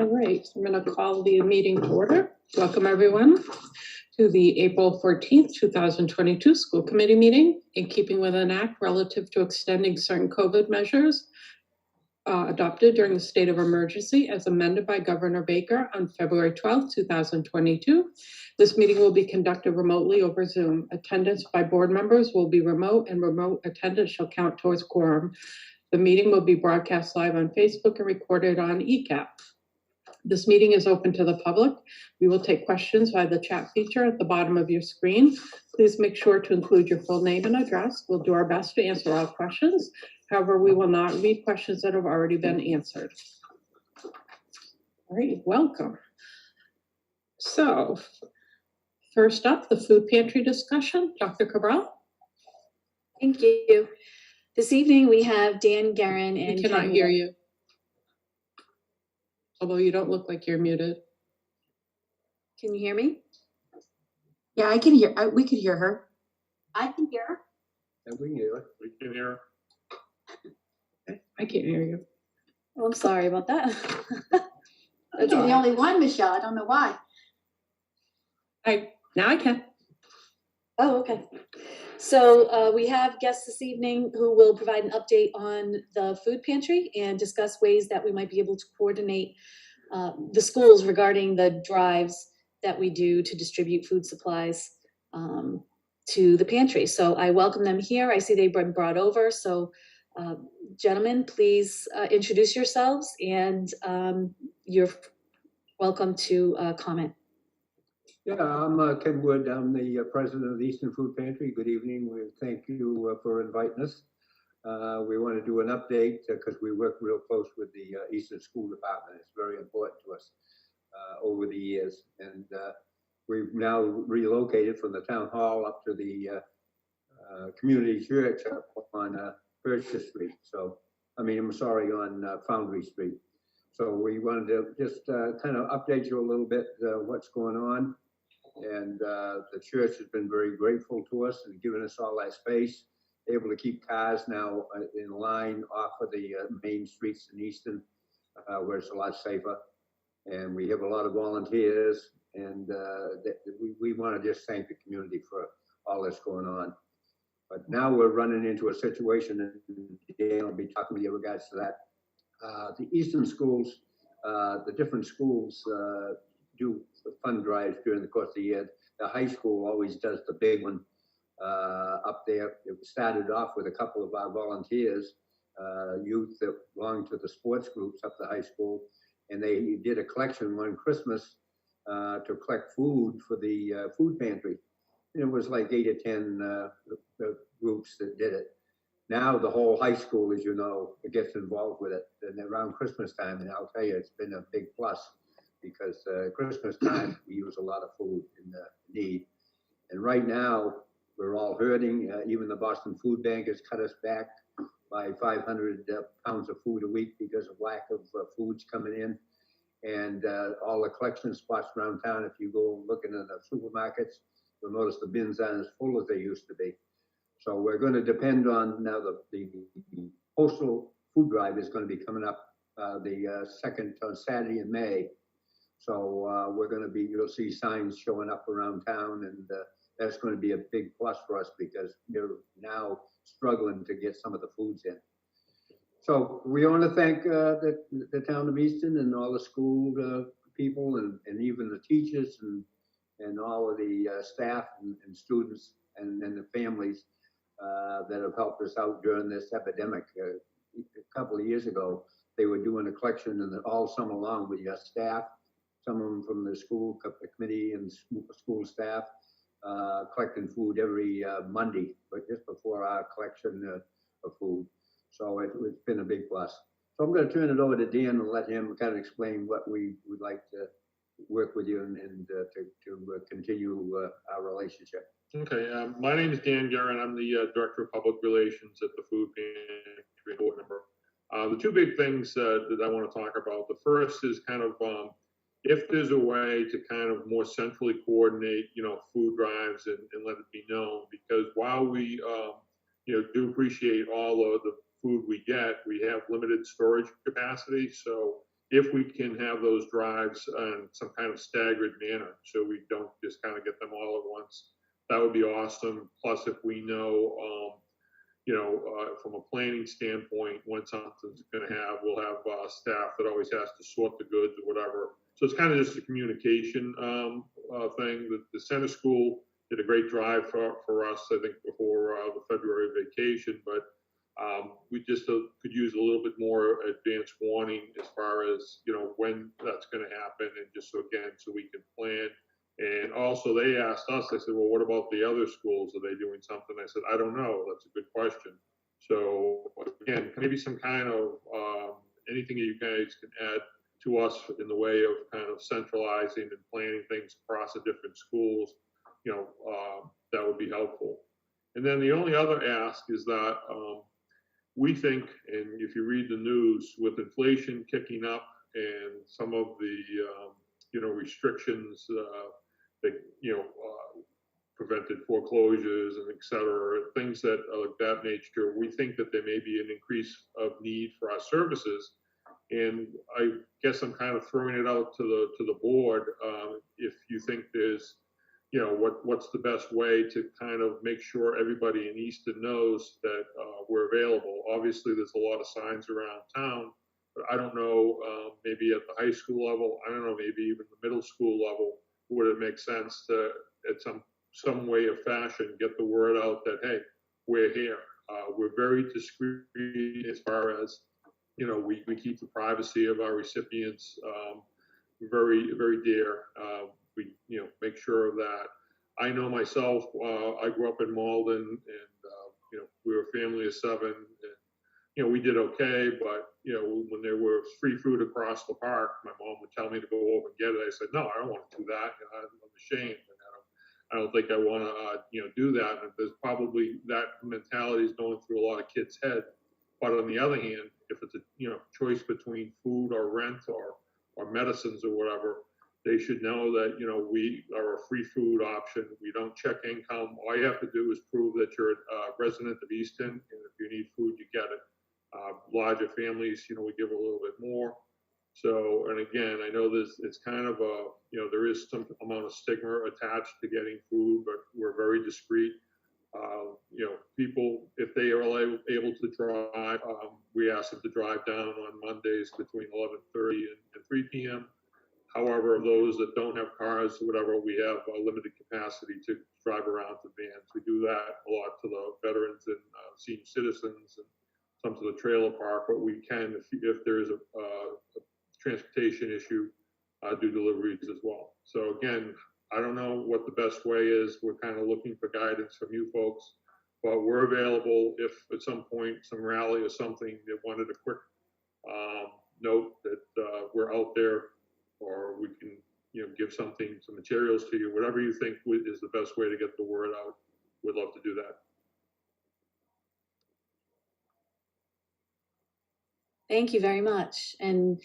All right, I'm going to call the meeting to order. Welcome, everyone, to the April 14th, 2022 school committee meeting. In keeping with an act relative to extending certain COVID measures adopted during the state of emergency as amended by Governor Baker on February 12th, 2022. This meeting will be conducted remotely over Zoom. Attendance by board members will be remote, and remote attendance shall count towards quorum. The meeting will be broadcast live on Facebook and recorded on ECAP. This meeting is open to the public. We will take questions via the chat feature at the bottom of your screen. Please make sure to include your full name and address. We'll do our best to answer all questions. However, we will not read questions that have already been answered. All right, welcome. So, first up, the food pantry discussion. Dr. Cabral. Thank you. This evening we have Dan Guerin and We cannot hear you. Although you don't look like you're muted. Can you hear me? Yeah, I can hear. We could hear her. I can hear her. And we can hear it. We can hear Okay, I can't hear you. Oh, I'm sorry about that. You're the only one, Michelle. I don't know why. Now I can. Oh, okay. So we have guests this evening who will provide an update on the food pantry and discuss ways that we might be able to coordinate the schools regarding the drives that we do to distribute food supplies to the pantry. So I welcome them here. I see they've been brought over. So gentlemen, please introduce yourselves, and you're welcome to comment. Yeah, I'm Ken Wood. I'm the president of the Easton Food Pantry. Good evening. We thank you for inviting us. We want to do an update because we work real close with the Easton School Department. It's very important to us over the years. And we've now relocated from the town hall up to the community church up on Purchase Street. So, I'm sorry, on Foundry Street. So we wanted to just kind of update you a little bit what's going on. And the church has been very grateful to us and given us all that space, able to keep cars now in line off of the main streets in Easton, where it's a lot safer. And we have a lot of volunteers, and we want to just thank the community for all that's going on. But now we're running into a situation, and Dan will be talking with you regards to that. The Easton schools, the different schools do fund drives during the course of the year. The high school always does the big one up there. It started off with a couple of our volunteers, youth that belonged to the sports groups up the high school, and they did a collection one Christmas to collect food for the food pantry. And it was like 8 or 10 groups that did it. Now the whole high school, as you know, gets involved with it, and around Christmas time, and I'll tell you, it's been a big plus because Christmas time we use a lot of food in need, and right now we're all hurting. Even the Boston Food Bank has cut us back by 500 pounds of food a week because of lack of foods coming in, and all the collection spots around town. If you go looking in the supermarkets, you'll notice the bins aren't as full as they used to be. So we're going to depend on now the Postal food drive is going to be coming up the second Saturday in May. So we're going to be, you'll see signs showing up around town, and that's going to be a big plus for us because we're now struggling to get some of the foods in. So we want to thank the town of Easton and all the school people and even the teachers and all of the staff and students and the families that have helped us out during this epidemic. A couple of years ago, they were doing a collection and all summer long with your staff, some of them from the school committee and school staff, collecting food every Monday, but just before our collection of food. So it's been a big plus. So I'm going to turn it over to Dan and let him kind of explain what we would like to work with you and to continue our relationship. Okay, my name is Dan Guerin. I'm the Director of Public Relations at the Food Pantry board member. The two big things that I want to talk about. The first is kind of if there's a way to kind of more centrally coordinate, food drives and let it be known, because while we, do appreciate all of the food we get, we have limited storage capacity. So if we can have those drives in some kind of staggered manner, so we don't just kind of get them all at once, that would be awesome. Plus, if we know, from a planning standpoint, when something's going to have, we'll have staff that always has to sort the goods or whatever. So it's kind of just a communication thing. The center school did a great drive for us, I think, before the February vacation, but we just could use a little bit more advanced warning as far as, when that's going to happen, and just so we can plan. And also they asked us, they said, well, what about the other schools? Are they doing something? I said, I don't know. That's a good question. So again, maybe some kind of anything you guys can add to us in the way of kind of centralizing and planning things across the different schools, that would be helpful. And then the only other ask is that we think, and if you read the news, with inflation kicking up and some of the restrictions that prevented foreclosures and et cetera, things that are of that nature, we think that there may be an increase of need for our services. And I guess I'm kind of throwing it out to the board. If you think there's, what's the best way to kind of make sure everybody in Easton knows that we're available. Obviously, there's a lot of signs around town, but I don't know, maybe at the high school level, I don't know, maybe even the middle school level, would it make sense to, at some way or fashion, get the word out that, hey, we're here. We're very discreet as far as, we keep the privacy of our recipients very, very dear. We, make sure that, I know myself, I grew up in Malden, and, we were a family of 7, and, we did okay, but, when there was free food across the park, my mom would tell me to go over and get it. I said, no, I don't want to do that. I'm ashamed. And I don't think I want to, do that. And there's probably that mentality is going through a lot of kids' head. But on the other hand, if it's a, choice between food or rent or medicines or whatever, they should know that, we are a free food option. We don't check income. All you have to do is prove that you're a resident of Easton, and if you need food, you get it. Larger families, we give a little bit more. So, and again, I know it's kind of a, there is some amount of stigma attached to getting food, but we're very discreet. People, if they are able to drive, we ask them to drive down on Mondays between 11:30 and 3 p.m. However, those that don't have cars or whatever, we have a limited capacity to drive around to vans. We do that a lot to the veterans and senior citizens, and some to the trailer park, but we can, if there is a transportation issue, do deliveries as well. So again, I don't know what the best way is. We're kind of looking for guidance from you folks, but we're available if at some point, some rally or something, they wanted a quick note that we're out there, or we can, give some materials to you, whatever you think is the best way to get the word out. We'd love to do that. Thank you very much. And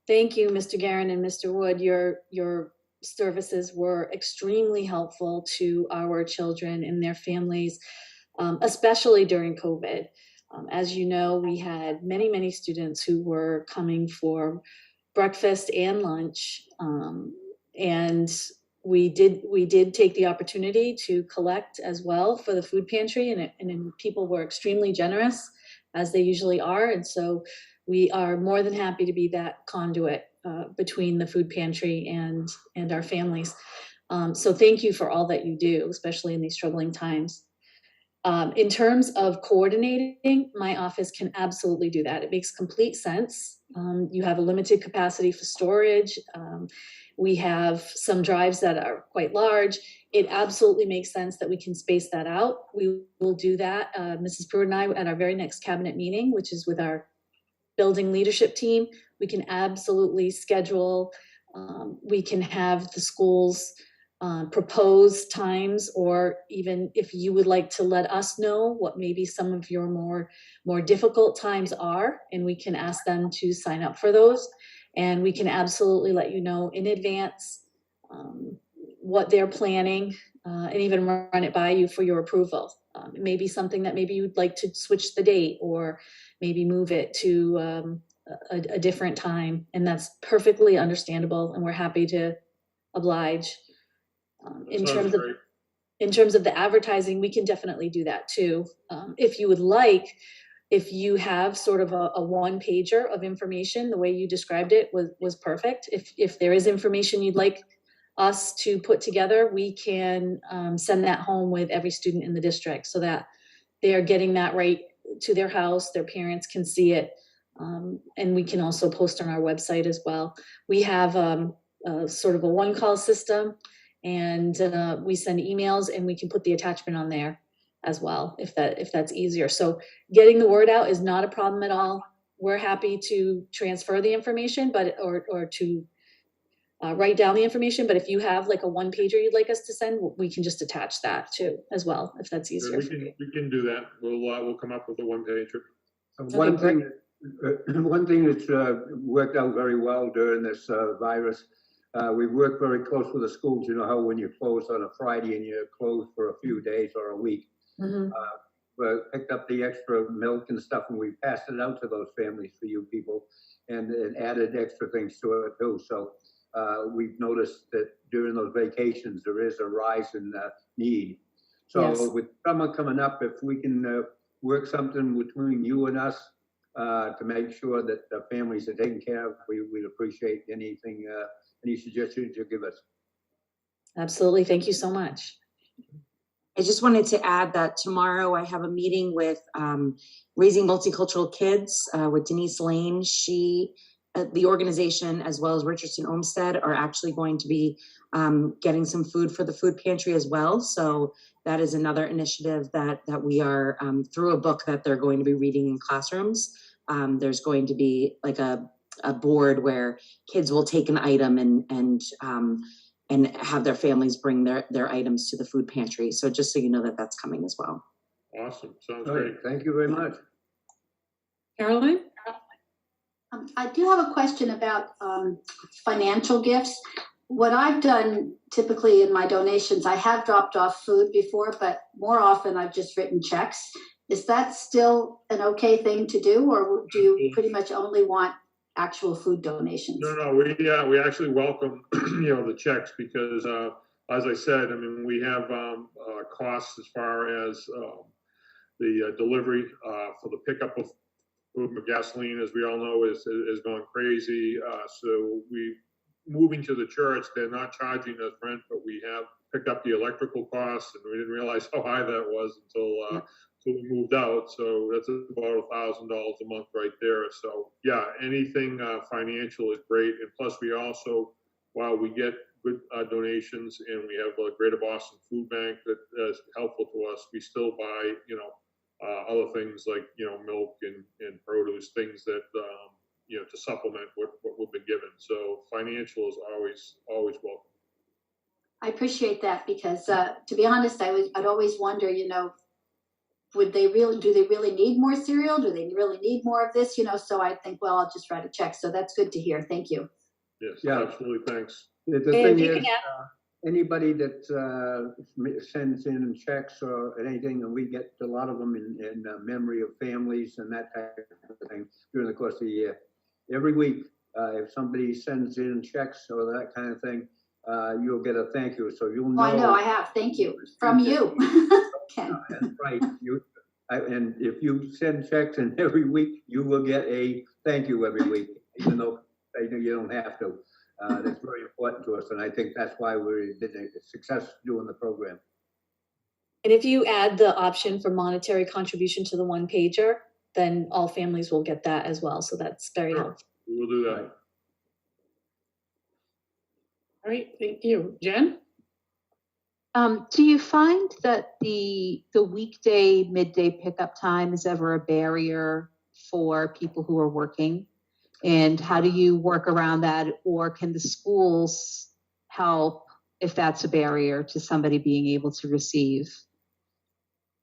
thank you, Mr. Guerin and Mr. Wood. Your services were extremely helpful to our children and their families, especially during COVID. As you know, we had many, many students who were coming for breakfast and lunch. And we did take the opportunity to collect as well for the food pantry, and people were extremely generous, as they usually are. And so we are more than happy to be that conduit between the food pantry and our families. So thank you for all that you do, especially in these troubling times. In terms of coordinating, my office can absolutely do that. It makes complete sense. You have a limited capacity for storage. We have some drives that are quite large. It absolutely makes sense that we can space that out. We will do that. Mrs. Pruitt and I, at our very next cabinet meeting, which is with our building leadership team, we can absolutely schedule. We can have the schools propose times, or even if you would like to let us know what maybe some of your more difficult times are, and we can ask them to sign up for those, and we can absolutely let you know in advance what they're planning, and even run it by you for your approval. It may be something that maybe you'd like to switch the date, or maybe move it to a different time, and that's perfectly understandable, and we're happy to oblige. In Sounds great. in terms of the advertising, we can definitely do that too. If you would like, if you have sort of a one pager of information, the way you described it was perfect. If there is information you'd like us to put together, we can send that home with every student in the district so that they're getting that right to their house, their parents can see it. And we can also post on our website as well. We have sort of a one-call system, and we send emails, and we can put the attachment on there as well if that's easier. So getting the word out is not a problem at all. We're happy to transfer the information, or to write down the information. But if you have like a one pager you'd like us to send, we can just attach that too as well, if that's easier. We can do that. We'll come up with a one pager. One thing that's worked out very well during this virus, we've worked very close with the schools. You know how when you close on a Friday and you're closed for a few days or a week, we picked up the extra milk and stuff, and we passed it out to those families for you people, and added extra things to it too. So we've noticed that during those vacations, there is a rise in need. So Yes. with summer coming up, if we can work something between you and us to make sure that the families are taken care of, we'd appreciate anything, any suggestions you give us. Absolutely. Thank you so much. I just wanted to add that tomorrow I have a meeting with Raising Multicultural Kids with Denise Lane. She, the organization, as well as Richardson Olmsted, are actually going to be getting some food for the food pantry as well. So that is another initiative that we are through a book that they're going to be reading in classrooms. There's going to be like a board where kids will take an item and have their families bring their items to the food pantry. So just so you know that that's coming as well. Awesome. Sounds All great. right, thank you very much. Caroline? I do have a question about financial gifts. What I've done typically in my donations, I have dropped off food before, but more often I've just written checks. Is that still an okay thing to do, or do you pretty much only want actual food donations? No, we actually welcome the checks because as I said, I mean, we have costs as far as the delivery for the pickup of food and gasoline, as we all know, is going crazy. So we moving to the church, they're not charging us rent, but we have picked up the electrical costs, and we didn't realize how high that was until we moved out. So that's about $1,000 a month right there. So yeah, anything financial is great. And plus we also, while we get good donations and we have a Greater Boston Food Bank that is helpful to us, we still buy, other things like, milk and produce, things that, to supplement what we've been given. So financial is always welcome. I appreciate that because to be honest, I'd always wonder, do they really need more cereal? Do they really need more of this? So I think, well, I'll just write a check. So that's good to hear. Thank you. Yes, Yeah. absolutely. Thanks. The thing is, anybody that sends in checks or anything, and we get a lot of them in memory of families and that type of thing during the course of the year. Every week, if somebody sends in checks or that kind of thing, you'll get a thank you. So you'll know. Oh, I know I have. Thank you. From you. Okay. That's right. And if you send checks in every week, you will get a thank you every week, even though you don't have to. That's very important to us, and I think that's why we're a success doing the program. And if you add the option for monetary contribution to the one pager, then all families will get that as well. So that's very helpful. We will do that. Right. All right, thank you. Jen? Do you find that the weekday midday pickup time is ever a barrier for people who are working? And how do you work around that? Or can the schools help if that's a barrier to somebody being able to receive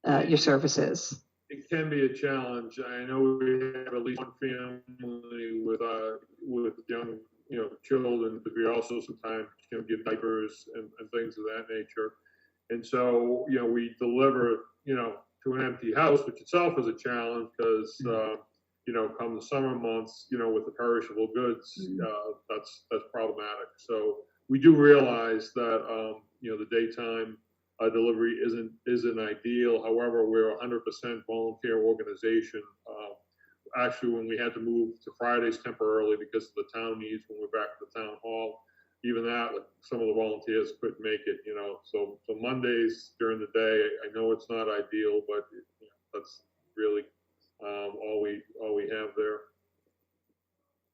your services? It can be a challenge. I know we have at least one family with young, children, but we also sometimes give diapers and things of that nature. And so, we deliver, to an empty house, which itself is a challenge because, come the summer months, with the perishable goods, that's problematic. So we do realize that, the daytime delivery isn't ideal. However, we're a 100% volunteer organization. Actually, when we had to move to Fridays temporarily because of the town needs, when we're back at the town hall, even that, like, some of the volunteers couldn't make it, So Mondays during the day, I know it's not ideal, but that's really all we have there.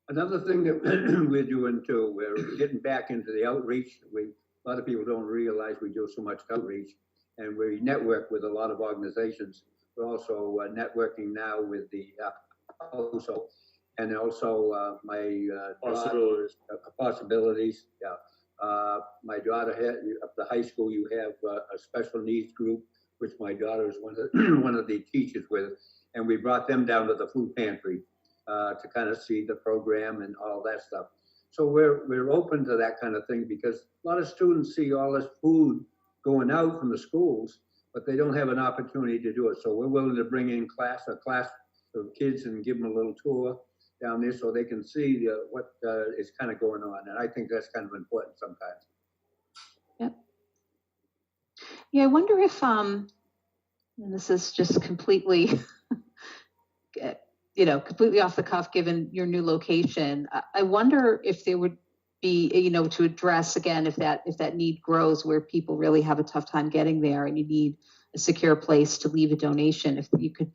Another thing that we're doing too, we're getting back into the outreach. A lot of people don't realize we do so much outreach, and we network with a lot of organizations. We're also networking now with the and also my Possibilities. possibilities. Yeah, my daughter had at the high school. You have a special needs group, which my daughter is one of the teachers with, and we brought them down to the food pantry to kind of see the program and all that stuff. So we're open to that kind of thing because a lot of students see all this food going out from the schools, but they don't have an opportunity to do it. So we're willing to bring in a class of kids and give them a little tour down there so they can see what is kind of going on. And I think that's kind of important sometimes. Yep. Yeah, I wonder if, and this is just completely, completely off the cuff, given your new location. I wonder if there would be, to address again, if that need grows where people really have a tough time getting there and you need a secure place to leave a donation,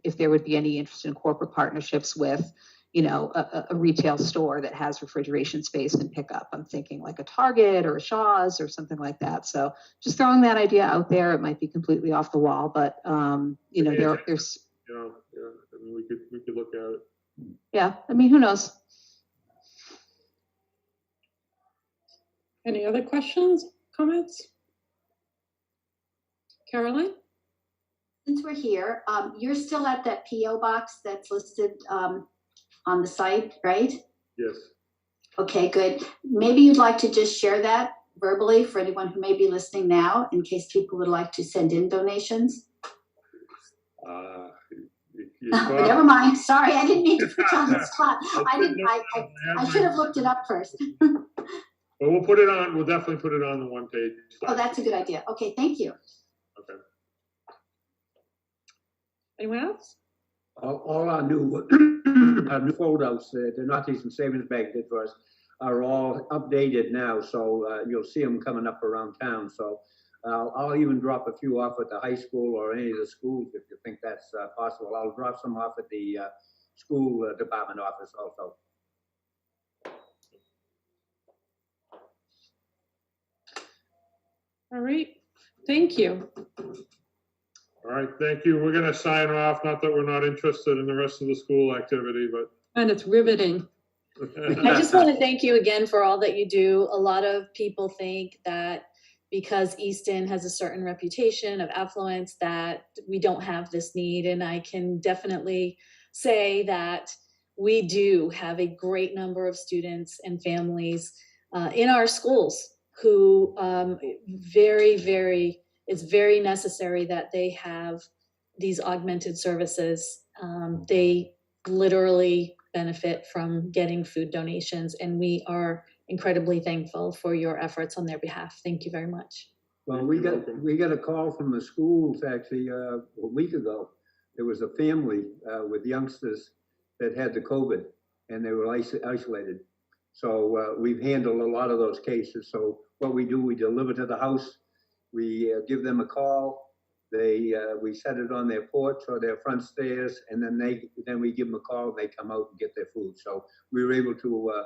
if there would be any interest in corporate partnerships with, a retail store that has refrigeration space and pickup. I'm thinking like a Target or a Shaw's or something like that. So just throwing that idea out there. It might be completely off the wall, but there's. We could look at it. Yeah, who knows? Any other questions, comments? Caroline? Since we're here, you're still at that PO box that's listed on the site, right? Yes. Okay, good. Maybe you'd like to just share that verbally for anyone who may be listening now, in case people would like to send in donations. Never mind. Sorry, I didn't mean to put you on the spot. I should have looked it up first. But we'll put it on. We'll definitely put it on the one page. Oh, that's a good idea. Okay, thank you. Okay. Anyone else? All our new foldouts, the Northeastern Savings Bank did for us, are all updated now. So you'll see them coming up around town. So I'll even drop a few off at the high school or any of the schools if you think that's possible. I'll drop some off at the school department office also. All right, thank you. All right, thank you. We're going to sign off. Not that we're not interested in the rest of the school activity, but. And it's riveting. I just want to thank you again for all that you do. A lot of people think that because Easton has a certain reputation of affluence that we don't have this need. And I can definitely say that we do have a great number of students and families in our schools who it's very necessary that they have these augmented services. They literally benefit from getting food donations, and we are incredibly thankful for your efforts on their behalf. Thank you very much. Well, we got a call from the schools actually a week ago. There was a family with youngsters that had the COVID and they were isolated. So we've handled a lot of those cases. So what we do, we deliver to the house. We give them a call. We set it on their porch or their front stairs, and then we give them a call and they come out and get their food. So we were able to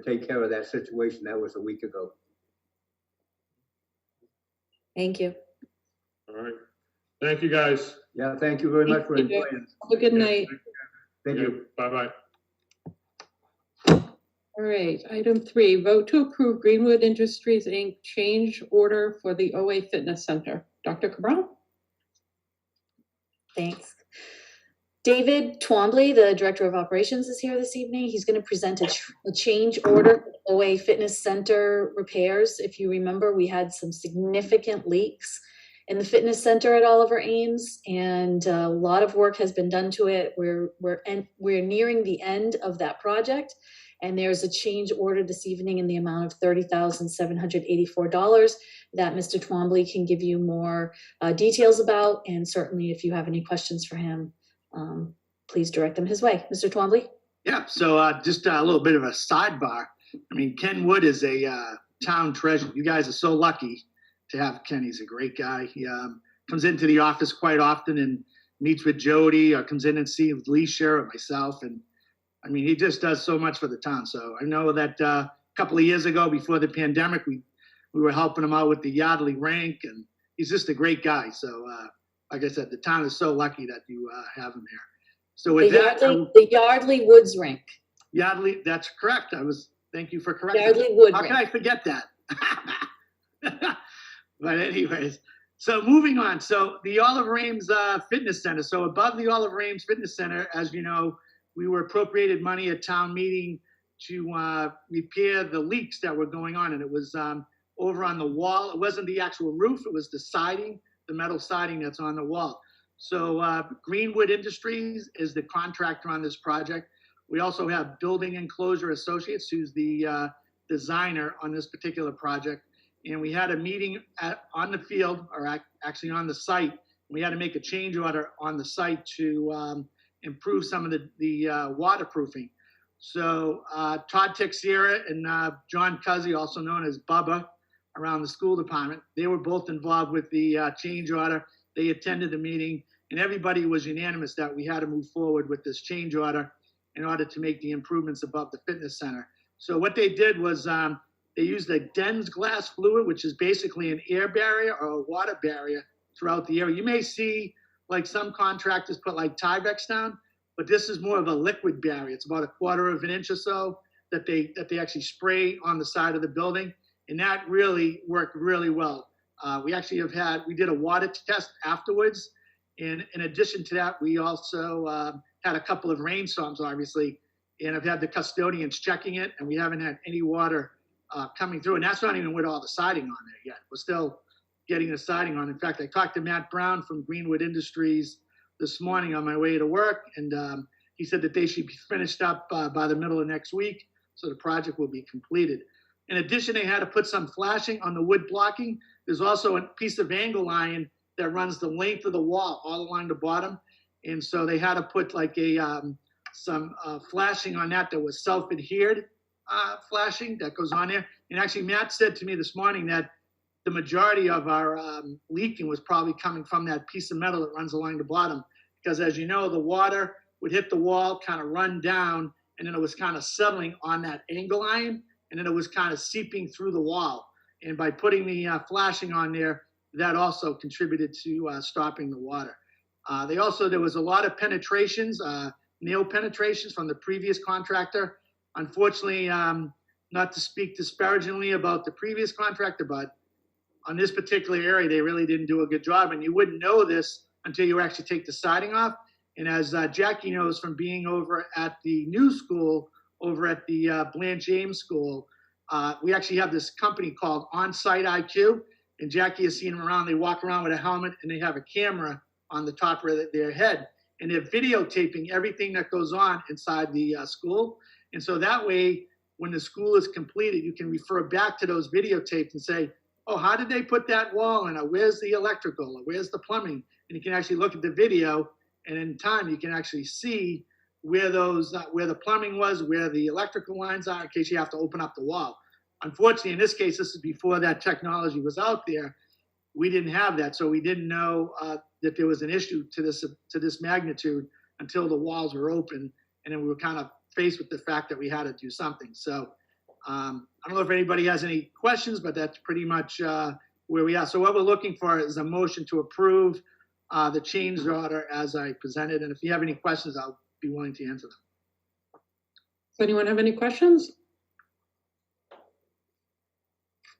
take care of that situation. That was a week ago. Thank you. All right. Thank you, guys. Yeah, thank you very much for Thank you. inviting us. Have a good night. Thank you. Bye-bye. All right, item 3, vote to approve Greenwood Industries, Inc. change order for the OA Fitness Center. Dr. Cabral? Thanks. David Twombly, the Director of Operations, is here this evening. He's going to present a change order for OA Fitness Center repairs. If you remember, we had some significant leaks in the fitness center at Oliver Ames, and a lot of work has been done to it. We're nearing the end of that project, and there's a change order this evening in the amount of $30,784 that Mr. Twombly can give you more details about, and certainly if you have any questions for him, please direct them his way. Mr. Twombly? Yeah, so just a little bit of a sidebar. I mean, Ken Wood is a town treasure. You guys are so lucky to have Ken. He's a great guy. He comes into the office quite often and meets with Jody, or comes in and sees Leisha or myself. And I mean, he just does so much for the town. So I know that a couple of years ago, before the pandemic, we were helping him out with the Yardley rink, and he's just a great guy. So like I said, the town is so lucky that you have him here. So with The Yardley Woods rink. Yardley, that's correct. Thank you for correcting me. Yardley Wood How rink. can I forget that? But anyways, so moving on. So the Oliver Ames Fitness Center. So above the Oliver Ames Fitness Center, as you know, we were appropriated money at town meeting to repair the leaks that were going on. And it was over on the wall. It wasn't the actual roof. It was the siding, the metal siding that's on the wall. So Greenwood Industries is the contractor on this project. We also have Building Enclosure Associates, who's the designer on this particular project. And we had a meeting on the field, or actually on the site. We had to make a change order on the site to improve some of the waterproofing. So Todd Texiera and John Cuzzy, also known as Bubba, around the school department, they were both involved with the change order. They attended the meeting, and everybody was unanimous that we had to move forward with this change order in order to make the improvements above the fitness center. So what they did was they used a dense glass fluid, which is basically an air barrier or a water barrier throughout the area. You may see like some contractors put like Tyvek down, but this is more of a liquid barrier. It's about 1/4 of an inch or so that they actually spray on the side of the building, and that really worked really well. We actually we did a water test afterwards. And in addition to that, we also had a couple of rainstorms, obviously, and I've had the custodians checking it, and we haven't had any water coming through. And that's not even with all the siding on there yet. We're still getting the siding on. In fact, I talked to Matt Brown from Greenwood Industries this morning on my way to work, and he said that they should be finished up by the middle of next week, so the project will be completed. In addition, they had to put some flashing on the wood blocking. There's also a piece of angle iron that runs the length of the wall all along the bottom. And so they had to put like some flashing on that was self-adhered flashing that goes on there. And actually Matt said to me this morning that the majority of our leaking was probably coming from that piece of metal that runs along the bottom. Because as you know, the water would hit the wall, kind of run down, and then it was kind of settling on that angle iron, and then it was kind of seeping through the wall. And by putting the flashing on there, that also contributed to stopping the water. There was a lot of penetrations, nail penetrations from the previous contractor. Unfortunately, not to speak disparagingly about the previous contractor, but on this particular area, they really didn't do a good job. And you wouldn't know this until you actually take the siding off. And as Jackie knows from being over at the new school, over at the Blanche Ames School, we actually have this company called On-Site IQ. And Jackie has seen them around. They walk around with a helmet and they have a camera on the top of their head. And they're videotaping everything that goes on inside the school. And so that way, when the school is completed, you can refer back to those videotapes and say, oh, how did they put that wall in? Or where's the electrical? Or where's the plumbing? And you can actually look at the video, and in time, you can actually see where where the plumbing was, where the electrical lines are, in case you have to open up the wall. Unfortunately, in this case, this is before that technology was out there. We didn't have that, so we didn't know that there was an issue to this magnitude until the walls were open, and then we were kind of faced with the fact that we had to do something. So I don't know if anybody has any questions, but that's pretty much where we are. So what we're looking for is a motion to approve the change order as I presented, and if you have any questions, I'll be willing to answer them. Does anyone have any questions?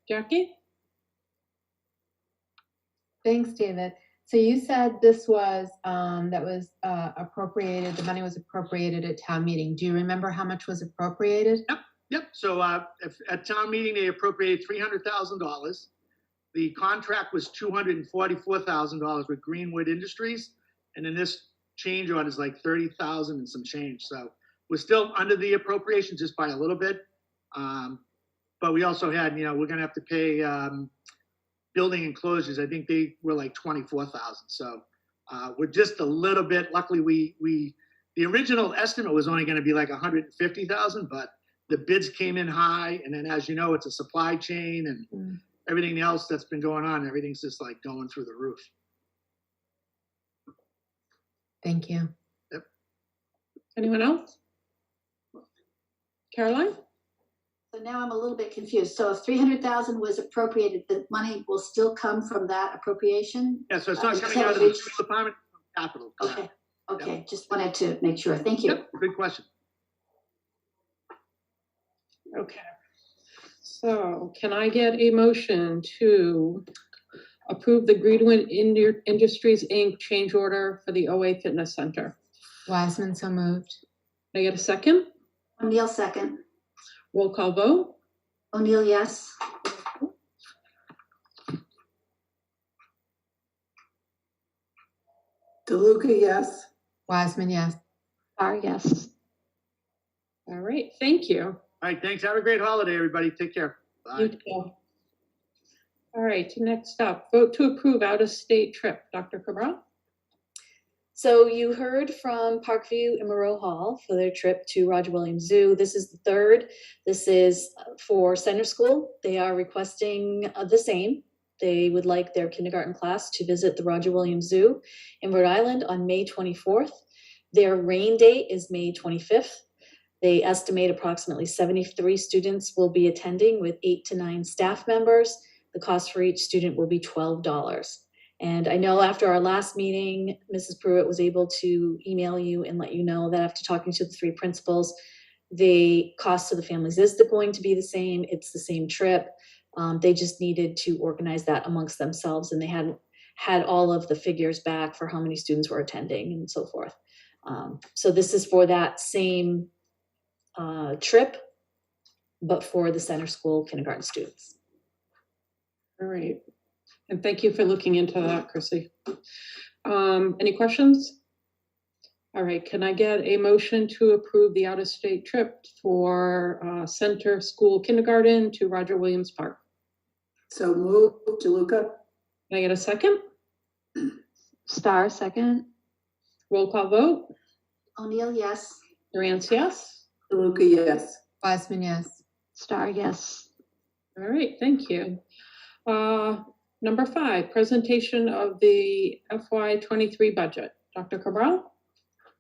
Jackie? Thanks, David. So you said this was, appropriated, the money was appropriated at town meeting. Do you remember how much was appropriated? Yep. So at town meeting, they appropriated $300,000. The contract was $244,000 with Greenwood Industries, and then this change order is like 30,000 and some change. So we're still under the appropriation just by a little bit. But we also had, we're gonna have to pay building enclosures. I think they were like 24,000. So we're just a little bit. Luckily, the original estimate was only going to be like 150,000, but the bids came in high. And then, as you know, it's a supply chain and everything else that's been going on. Everything's just like going through the roof. Thank you. Anyone else? Caroline? So now I'm a little bit confused. So if 300,000 was appropriated, the money will still come from that appropriation? Yeah, so it's not coming out of the school department, capital. Okay, okay, just wanted to make sure. Thank you. Yep, good question. Okay. So can I get a motion to approve the Greenwood Industries, Inc. change order for the OA Fitness Center? Wiseman, so moved. Can I get a second? O'Neill, second. Roll call vote? O'Neill, yes. DeLuca, yes. Wiseman, yes. Star, yes. All right, thank you. All right, thanks. Have a great holiday, everybody. Take care. Bye. You too. All right, next up, vote to approve out-of-state trip. Dr. Cabral? So you heard from Parkview and Moreau Hall for their trip to Roger Williams Zoo. This is the third. This is for center school. They are requesting the same. They would like their kindergarten class to visit the Roger Williams Zoo in Rhode Island on May 24th. Their rain date is May 25th. They estimate approximately 73 students will be attending with 8 to 9 staff members. The cost for each student will be $12. And I know after our last meeting, Mrs. Pruitt was able to email you and let you know that after talking to the 3 principals, the cost to the families is going to be the same. It's the same trip. They just needed to organize that amongst themselves, and they hadn't had all of the figures back for how many students were attending and so forth. So this is for that same trip, but for the center school kindergarten students. All right. And thank you for looking into that, Chrissy. Any questions? All right, can I get a motion to approve the out-of-state trip for center school kindergarten to Roger Williams Park? So moved, DeLuca. Can I get a second? Star, second. Roll call vote? O'Neill, yes. Durant, yes? DeLuca, yes. Wiseman, yes. Star, yes. All right, thank you. Number 5, presentation of the FY23 budget. Dr. Cabral?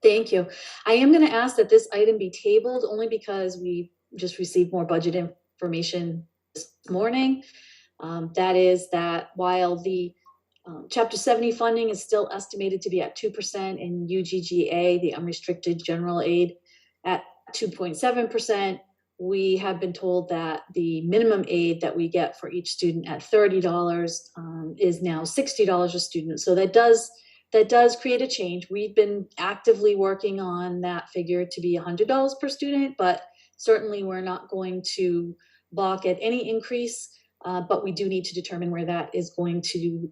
Thank you. I am going to ask that this item be tabled only because we just received more budget information this morning. That is that while the Chapter 70 funding is still estimated to be at 2% and UGGA, the unrestricted general aid, at 2.7%, we have been told that the minimum aid that we get for each student at $30 is now $60 a student. So that does create a change. We've been actively working on that figure to be $100 per student, but certainly we're not going to balk at any increase, but we do need to determine where that is going to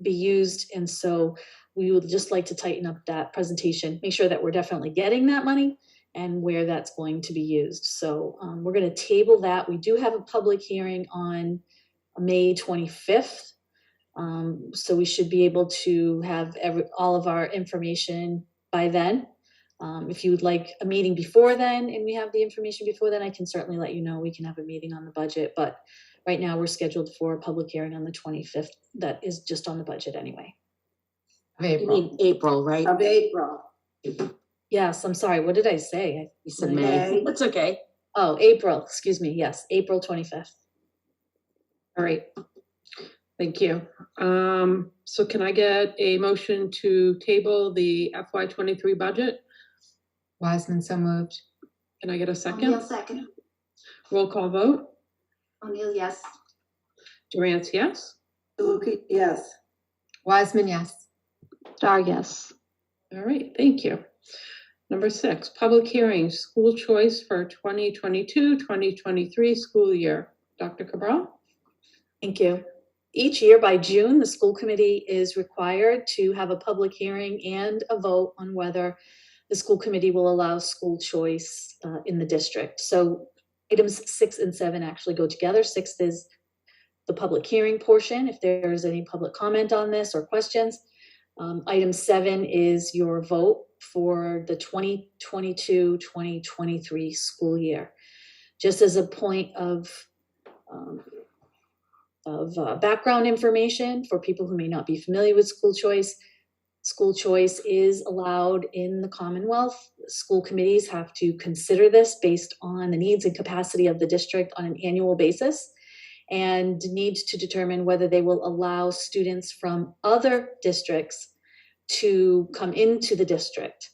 be used. And so we would just like to tighten up that presentation, make sure that we're definitely getting that money and where that's going to be used. So we're going to table that. We do have a public hearing on May 25th. So we should be able to have all of our information by then. If you would like a meeting before then and we have the information before then, I can certainly let you know. We can have a meeting on the budget, but right now we're scheduled for a public hearing on the 25th. That is just on the budget anyway. Of You April. mean April, right? Of April. Yes, I'm sorry. What did I say? You said May. That's okay. Oh, April, excuse me. Yes, April 25th. All right. Thank you. So can I get a motion to table the FY23 budget? Wiseman, so moved. Can I get a O'Neill, second? second. Roll call vote? O'Neill, yes. Durant, yes? DeLuca, yes. Wiseman, yes. Star, yes. All right, thank you. Number 6, public hearing, school choice for 2022-2023 school year. Dr. Cabral? Thank you. Each year by June, the school committee is required to have a public hearing and a vote on whether the school committee will allow school choice in the district. So items 6 and 7 actually go together. 6 is the public hearing portion, if there's any public comment on this or questions. Item 7 is your vote for the 2022-2023 school year. Just as a point of background information for people who may not be familiar with school choice. School choice is allowed in the Commonwealth. School committees have to consider this based on the needs and capacity of the district on an annual basis, and need to determine whether they will allow students from other districts to come into the district.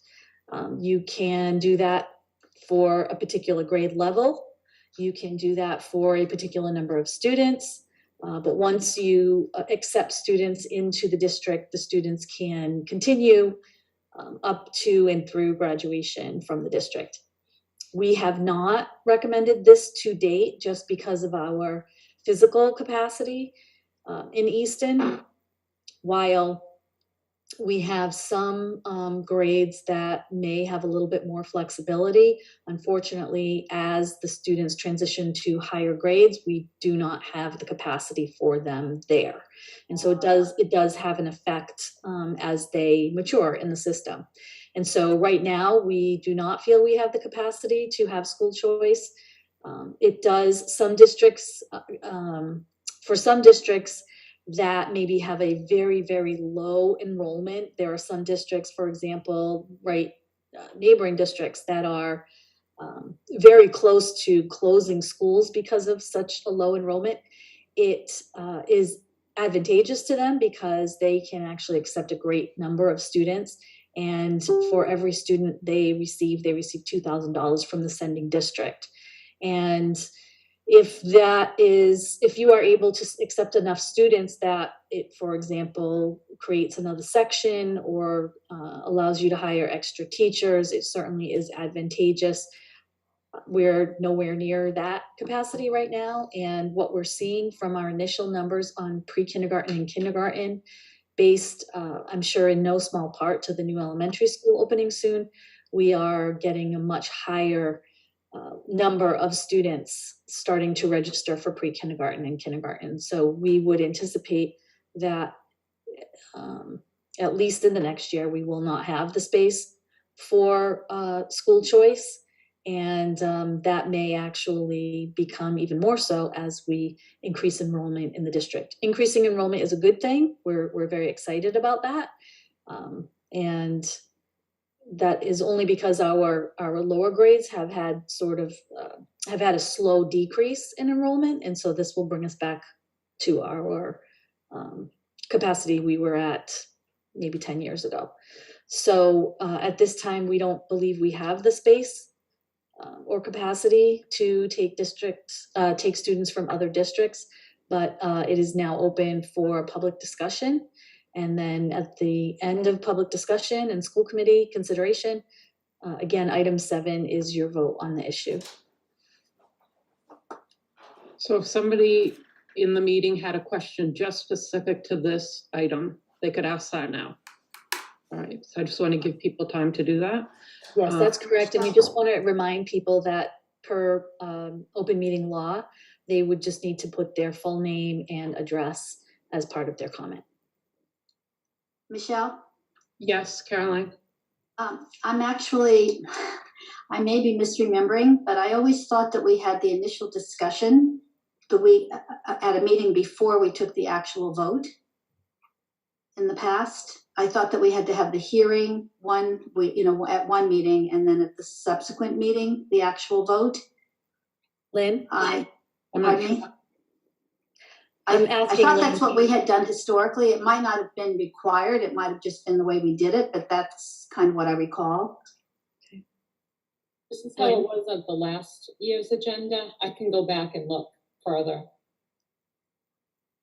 You can do that for a particular grade level. You can do that for a particular number of students. But once you accept students into the district, the students can continue up to and through graduation from the district. We have not recommended this to date just because of our physical capacity in Easton, while we have some grades that may have a little bit more flexibility. Unfortunately, as the students transition to higher grades, we do not have the capacity for them there. And so it does have an effect as they mature in the system. And so right now, we do not feel we have the capacity to have school choice. It does, some districts, for some districts, that maybe have a very, very low enrollment. There are some districts, for example, neighboring districts that are very close to closing schools because of such a low enrollment. It is advantageous to them because they can actually accept a great number of students. And for every student they receive $2,000 from the sending district. And if you are able to accept enough students that it, for example, creates another section or allows you to hire extra teachers, it certainly is advantageous. We're nowhere near that capacity right now. And what we're seeing from our initial numbers on pre-kindergarten and kindergarten, based, I'm sure in no small part to the new elementary school opening soon, we are getting a much higher number of students starting to register for pre-kindergarten and kindergarten. So we would anticipate that at least in the next year, we will not have the space for school choice. And that may actually become even more so as we increase enrollment in the district. Increasing enrollment is a good thing. We're very excited about that. And that is only because our lower grades have had have had a slow decrease in enrollment. And so this will bring us back to our capacity we were at maybe 10 years ago. So at this time, we don't believe we have the space or capacity to take students from other districts, but it is now open for public discussion. And then at the end of public discussion and school committee consideration, again, item 7 is your vote on the issue. So if somebody in the meeting had a question just specific to this item, they could ask that now. All right, so I just want to give people time to do that. Yes, that's correct. And we just want to remind people that per open meeting law, they would just need to put their full name and address as part of their comment. Michelle? Yes, Caroline? I'm actually, I may be misremembering, but I always thought that we had the initial discussion at a meeting before we took the actual vote in the past. I thought that we had to have the hearing at one meeting, and then at the subsequent meeting, the actual vote. Lynn? Pardon me? I'm I asking thought Lynn. that's what we had done historically. It might not have been required. It might have just been the way we did it, but that's kind of what I recall. This is how it was on the last year's agenda. I can go back and look further.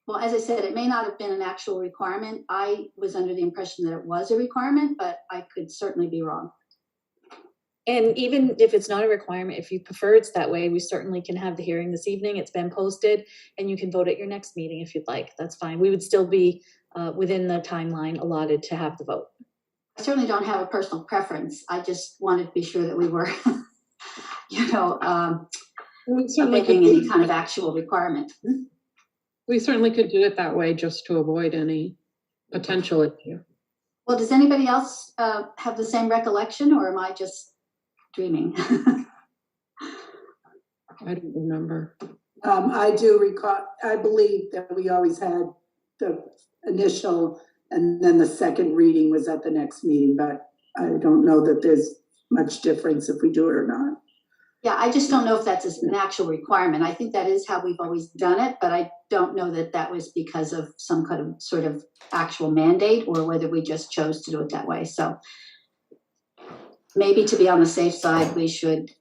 Well, as I said, it may not have been an actual requirement. I was under the impression that it was a requirement, but I could certainly be wrong. And even if it's not a requirement, if you prefer it's that way, we certainly can have the hearing this evening. It's been posted, and you can vote at your next meeting if you'd like. That's fine. We would still be within the timeline allotted to have the vote. I certainly don't have a personal preference. I just wanted to be sure that we were, We certainly could making any do- kind of actual requirement. We certainly could do it that way just to avoid any potential issue. Well, does anybody else have the same recollection, or am I just dreaming? I don't remember. I do recall, I believe that we always had the initial and then the second reading was at the next meeting, but I don't know that there's much difference if we do it or not. Yeah, I just don't know if that's an actual requirement. I think that is how we've always done it, but I don't know that that was because of some kind of sort of actual mandate or whether we just chose to do it that way. So maybe to be on the safe side, we should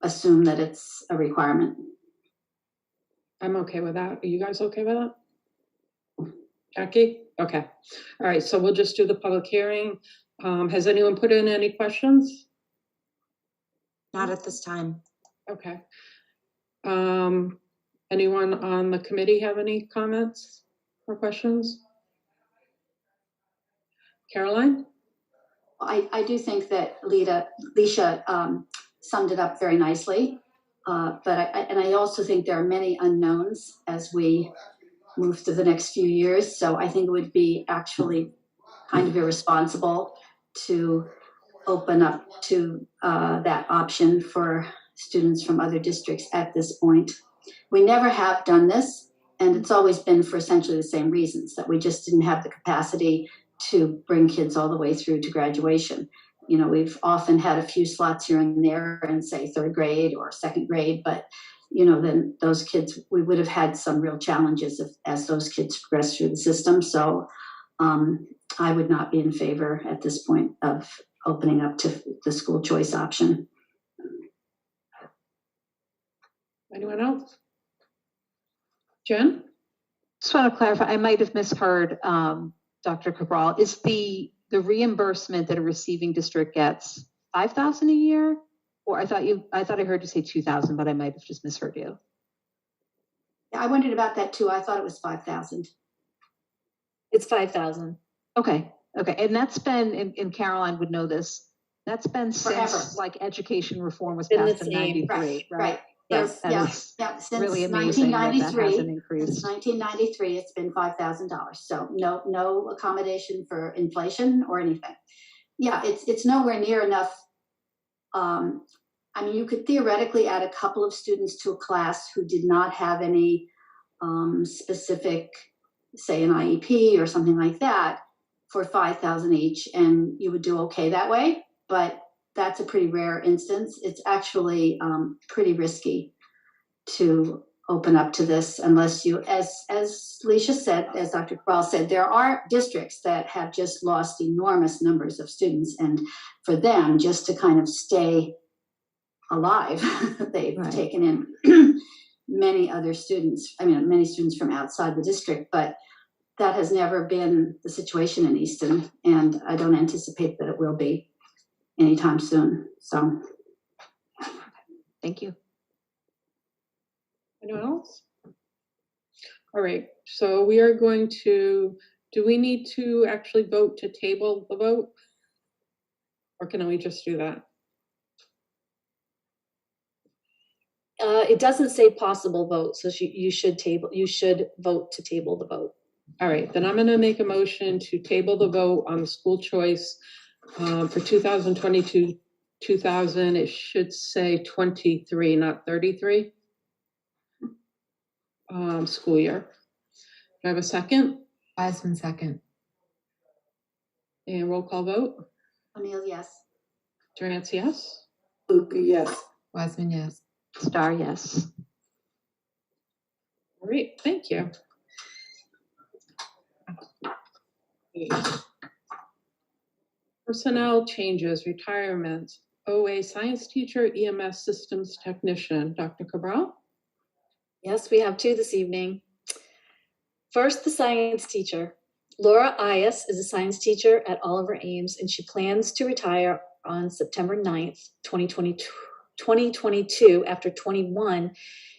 assume that it's a requirement. I'm okay with that. Are you guys okay with that? Jackie? Okay. All right, so we'll just do the public hearing. Has anyone put in any questions? Not at this time. Okay. Anyone on the committee have any comments or questions? Caroline? I do think that Leisha summed it up very nicely, but I also think there are many unknowns as we move through the next few years. So I think it would be actually kind of irresponsible to open up to that option for students from other districts at this point. We never have done this, and it's always been for essentially the same reasons, that we just didn't have the capacity to bring kids all the way through to graduation. You know, we've often had a few slots here and there in, say, third grade or second grade, but you know, then those kids, we would have had some real challenges as those kids progress through the system. So I would not be in favor at this point of opening up to the school choice option. Anyone else? Jen? Just want to clarify, I might have misheard Dr. Cabral. Is the reimbursement that a receiving district gets $5,000 a year? Or I thought I heard you say 2,000, but I might have just misheard you. Yeah, I wondered about that too. I thought it was 5,000. It's 5,000. Okay, and that's been, and Caroline would know this, that's been Forever. Since like education reform was Been the passed in same. 93, right? Right. Yes, Yeah, that is since really amazing that 1993. hasn't Since increased. 1993, it's been $5,000. So no accommodation for inflation or anything. Yeah, it's nowhere near enough. I mean, you could theoretically add a couple of students to a class who did not have any specific, say, an IEP or something like that for $5,000 each, and you would do okay that way. But that's a pretty rare instance. It's actually pretty risky to open up to this unless you, as Leisha said, as Dr. Cabral said, there are districts that have just lost enormous numbers of students, and for them just to kind of stay alive, they've Right. taken in many other students, many students from outside the district, but that has never been the situation in Easton, and I don't anticipate that it will be anytime soon. So Thank you. Anyone else? All right, so we are going to, do we need to actually vote to table the vote? Or can we just do that? It doesn't say possible vote, so you should vote to table the vote. All right, then I'm gonna make a motion to table the vote on the school choice for 2022, 2000, it should say 23, not 33. School year. Do I have a second? Wiseman second. And roll call vote. O'Neill, yes. Durant, yes? Luca, yes. Wiseman, yes. Star, yes. All right, thank you. Personnel changes, retirement, OA science teacher, EMS systems technician. Dr. Cabral? Yes, we have two this evening. First, the science teacher. Laura Ayas is a science teacher at Oliver Ames, and she plans to retire on September 9th, 2022, after 21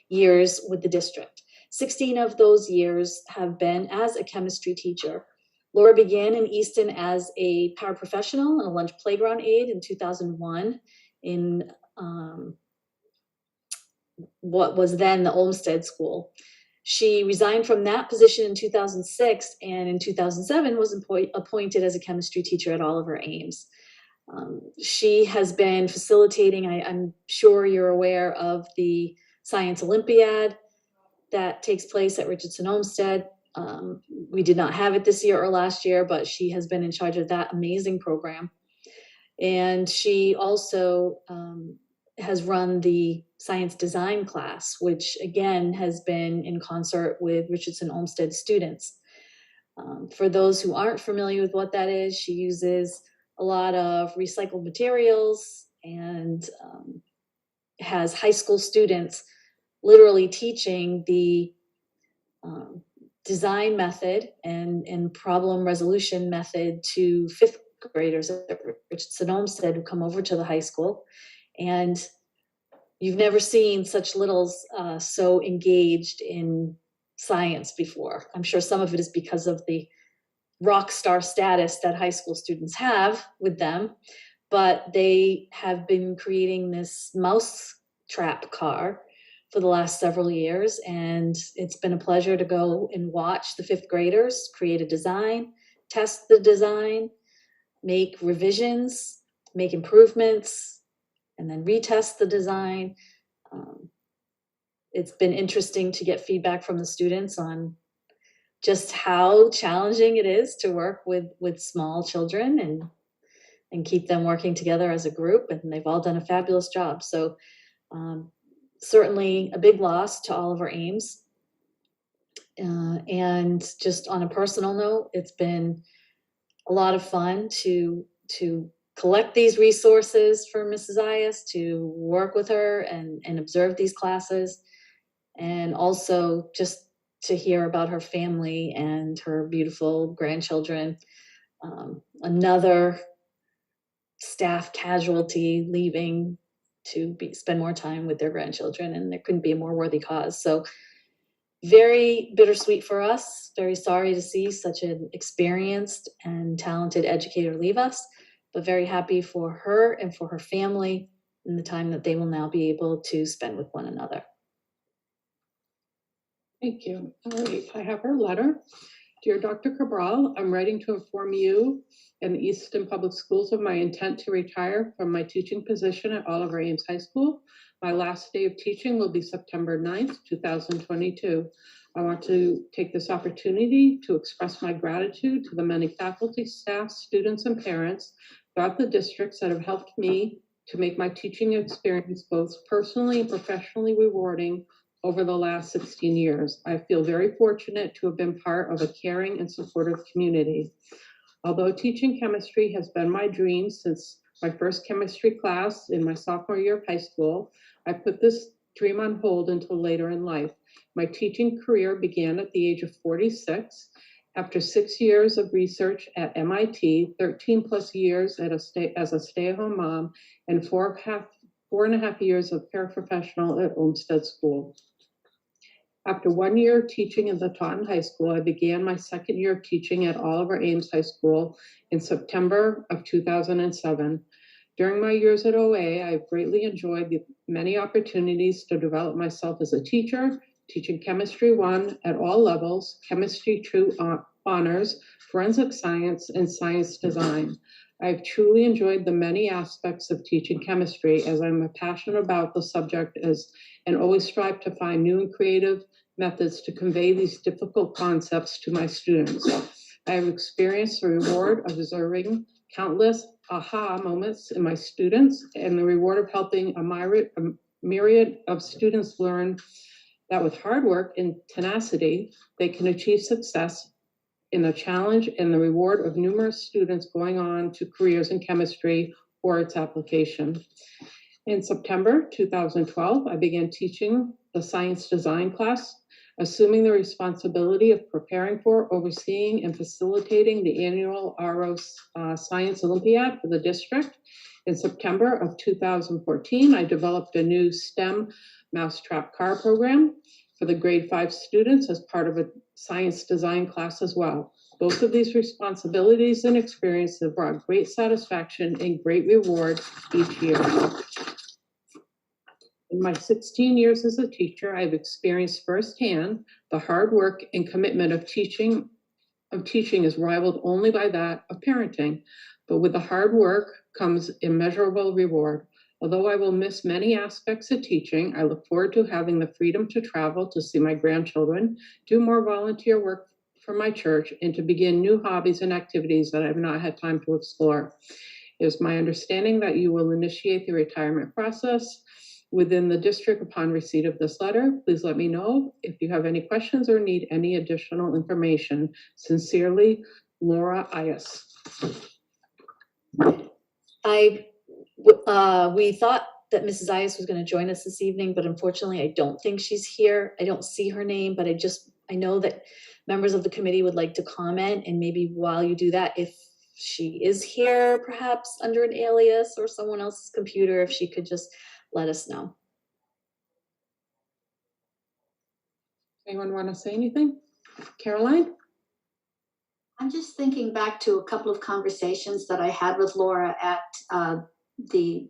years with the district. 16 of those years have been as a chemistry teacher. Laura began in Easton as a paraprofessional and a lunch playground aide in 2001 in what was then the Olmsted School. She resigned from that position in 2006, and in 2007 was appointed as a chemistry teacher at Oliver Ames. She has been facilitating, I'm sure you're aware of the Science Olympiad that takes place at Richardson Olmsted. We did not have it this year or last year, but she has been in charge of that amazing program. And she also has run the science design class, which again has been in concert with Richardson Olmsted students. For those who aren't familiar with what that is, she uses a lot of recycled materials and has high school students literally teaching the design method and problem resolution method to fifth graders at Richardson Olmsted who come over to the high school. And you've never seen such littles so engaged in science before. I'm sure some of it is because of the rock star status that high school students have with them, but they have been creating this mouse trap car for the last several years, and it's been a pleasure to go and watch the fifth graders create a design, test the design, make revisions, make improvements, and then retest the design. It's been interesting to get feedback from the students on just how challenging it is to work with small children and keep them working together as a group, and they've all done a fabulous job. So certainly a big loss to Oliver Ames. And just on a personal note, it's been a lot of fun to collect these resources for Mrs. Ayas, to work with her and observe these classes, and also just to hear about her family and her beautiful grandchildren. Another staff casualty leaving to spend more time with their grandchildren, and there couldn't be a more worthy cause. So very bittersweet for us, very sorry to see such an experienced and talented educator leave us, but very happy for her and for her family in the time that they will now be able to spend with one another. Thank you. All right, I have her letter. Dear Dr. Cabral, I'm writing to inform you and the Easton Public Schools of my intent to retire from my teaching position at Oliver Ames High School. My last day of teaching will be September 9th, 2022. I want to take this opportunity to express my gratitude to the many faculty, staff, students, and parents throughout the districts that have helped me to make my teaching experience both personally and professionally rewarding over the last 16 years. I feel very fortunate to have been part of a caring and supportive community. Although teaching chemistry has been my dream since my first chemistry class in my sophomore year of high school, I put this dream on hold until later in life. My teaching career began at the age of 46. After 6 years of research at MIT, 13 plus years as a stay-at-home mom, and 4.5 years of paraprofessional at Olmsted School. After 1 year of teaching in the Taunton High School, I began my second year of teaching at Oliver Ames High School in September of 2007. During my years at OA, I've greatly enjoyed the many opportunities to develop myself as a teacher, teaching Chemistry 1 at all levels, Chemistry 2 honors, forensic science, and science design. I've truly enjoyed the many aspects of teaching chemistry, as I'm passionate about the subject and always strive to find new and creative methods to convey these difficult concepts to my students. I have experienced the reward of observing countless aha moments in my students and the reward of helping a myriad of students learn that with hard work and tenacity, they can achieve success in a challenge and the reward of numerous students going on to careers in chemistry or its application. In September 2012, I began teaching the science design class, assuming the responsibility of preparing for, overseeing, and facilitating the annual RO Science Olympiad for the district. In September of 2014, I developed a new STEM mousetrap car program for the grade 5 students as part of a science design class as well. Both of these responsibilities and experiences have brought great satisfaction and great reward each year. In my 16 years as a teacher, I've experienced firsthand the hard work and commitment of teaching is rivaled only by that of parenting. But with the hard work comes immeasurable reward. Although I will miss many aspects of teaching, I look forward to having the freedom to travel to see my grandchildren, do more volunteer work for my church, and to begin new hobbies and activities that I have not had time to explore. It is my understanding that you will initiate the retirement process within the district upon receipt of this letter. Please let me know if you have any questions or need any additional information. Sincerely, Laura Ias. We thought that Mrs. Ias was going to join us this evening, but unfortunately, I don't think she's here. I don't see her name, but I know that members of the committee would like to comment, and maybe while you do that, if she is here, perhaps under an alias or someone else's computer, if she could just let us know. Anyone want to say anything? Caroline? I'm just thinking back to a couple of conversations that I had with Laura at the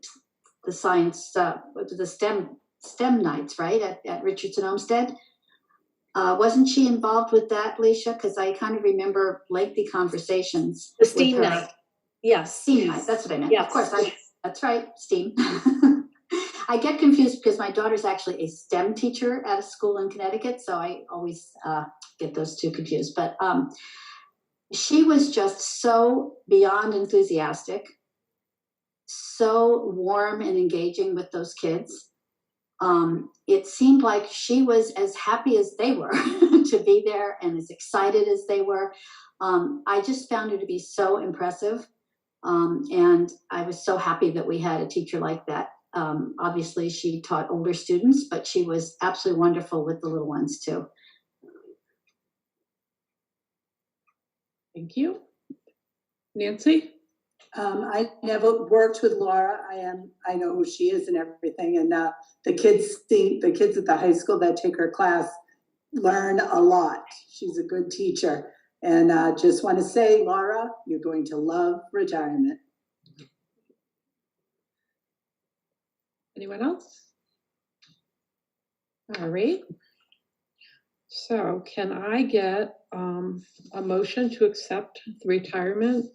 science, the STEM nights, right, at Richardson Olmsted. Wasn't she involved with that, Alicia? Because I kind of remember lengthy conversations. The STEAM night. Yes. STEAM night, that's what I meant. Yes. Of course, that's right, STEAM. I get confused because my daughter's actually a STEM teacher at a school in Connecticut, so I always get those two confused. But she was just so beyond enthusiastic, so warm and engaging with those kids. It seemed like she was as happy as they were to be there and as excited as they were. I just found her to be so impressive. And I was so happy that we had a teacher like that. Obviously, she taught older students, but she was absolutely wonderful with the little ones too. Thank you. Nancy? I never worked with Laura. I know who she is and everything. And the kids at the high school that take her class learn a lot. She's a good teacher. And just want to say, Laura, you're going to love retirement. Anyone else? All right. So can I get a motion to accept the retirement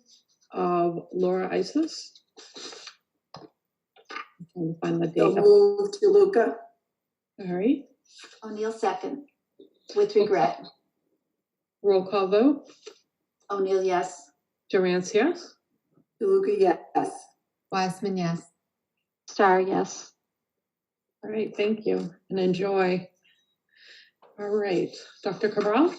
of Laura Isis? Find the So date. move to Luca. All right. O'Neill second, with regret. Roll call vote. O'Neill, yes. Durance, yes. Luca, yes. Wiseman, yes. Star, yes. All right, thank you and enjoy. All right, Dr. Cabral.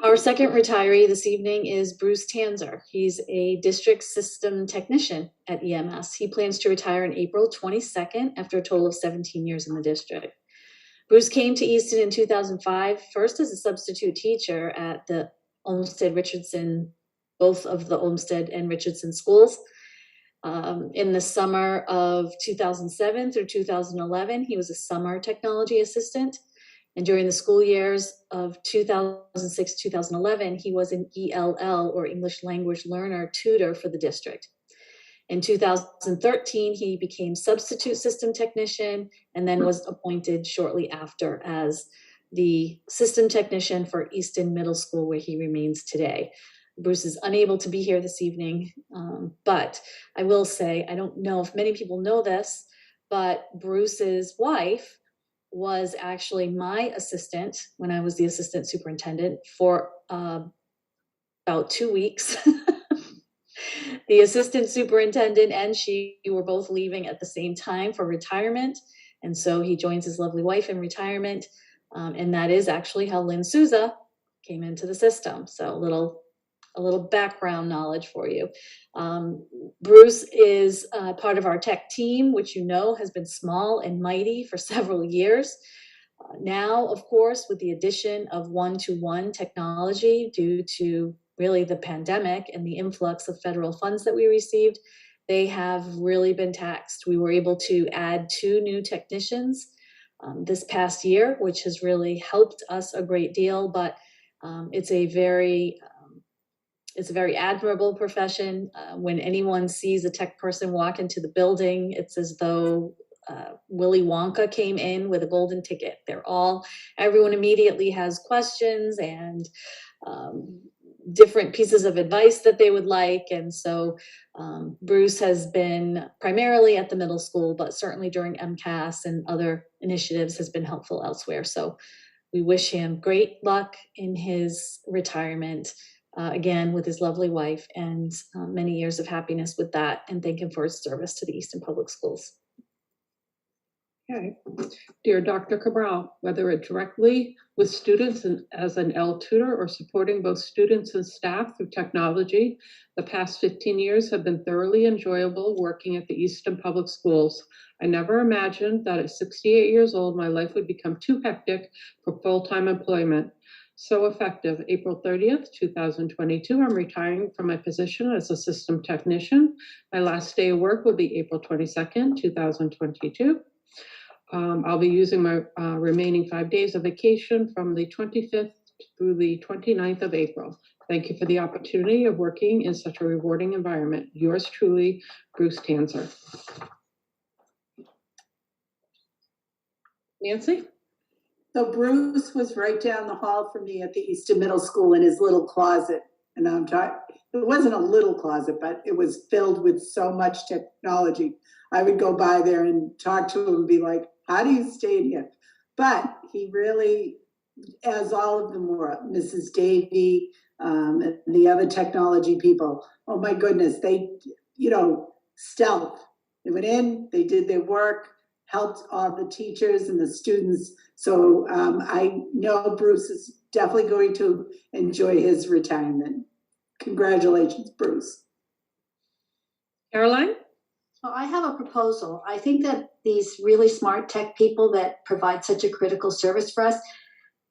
Our second retiree this evening is Bruce Tanzer. He's a district system technician at EMS. He plans to retire on April 22nd after a total of 17 years in the district. Bruce came to Easton in 2005, first as a substitute teacher at the Olmsted Richardson, both of the Olmsted and Richardson schools. In the summer of 2007 through 2011, he was a summer technology assistant. And during the school years of 2006-2011, he was an ELL, or English Language Learner, tutor for the district. In 2013, he became substitute system technician and then was appointed shortly after as the system technician for Easton Middle School, where he remains today. Bruce is unable to be here this evening, but I will say, I don't know if many people know this, but Bruce's wife was actually my assistant when I was the assistant superintendent for about 2 weeks. The assistant superintendent and she were both leaving at the same time for retirement. And so he joins his lovely wife in retirement. And that is actually how Lynn Souza came into the system. So a little background knowledge for you. Bruce is part of our tech team, which you know has been small and mighty for several years. Now, of course, with the addition of one-to-one technology due to really the pandemic and the influx of federal funds that we received, they have really been taxed. We were able to add 2 new technicians this past year, which has really helped us a great deal, but it's a very admirable profession. When anyone sees a tech person walk into the building, it's as though Willy Wonka came in with a golden ticket. Everyone immediately has questions and different pieces of advice that they would like. And so Bruce has been primarily at the middle school, but certainly during MCAS and other initiatives has been helpful elsewhere. So we wish him great luck in his retirement, again, with his lovely wife, and many years of happiness with that, and thank him for his service to the Easton Public Schools. Okay. Dear Dr. Cabral, whether it directly with students as an L tutor or supporting both students and staff through technology, the past 15 years have been thoroughly enjoyable working at the Easton Public Schools. I never imagined that at 68 years old, my life would become too hectic for full-time employment. So effective. April 30th, 2022, I'm retiring from my position as a system technician. My last day of work will be April 22nd, 2022. I'll be using my remaining 5 days of vacation from the 25th through the 29th of April. Thank you for the opportunity of working in such a rewarding environment. Yours truly, Bruce Tanzer. Nancy? So Bruce was right down the hall from me at the Easton Middle School in his little closet. And I'm talking, it wasn't a little closet, but it was filled with so much technology. I would go by there and talk to him and be like, how do you stay in here? But he really, as all of them were, Mrs. Davy, and the other technology people, oh my goodness, they, stealth. They went in, they did their work, helped all the teachers and the students. So I know Bruce is definitely going to enjoy his retirement. Congratulations, Bruce. Caroline? So I have a proposal. I think that these really smart tech people that provide such a critical service for us,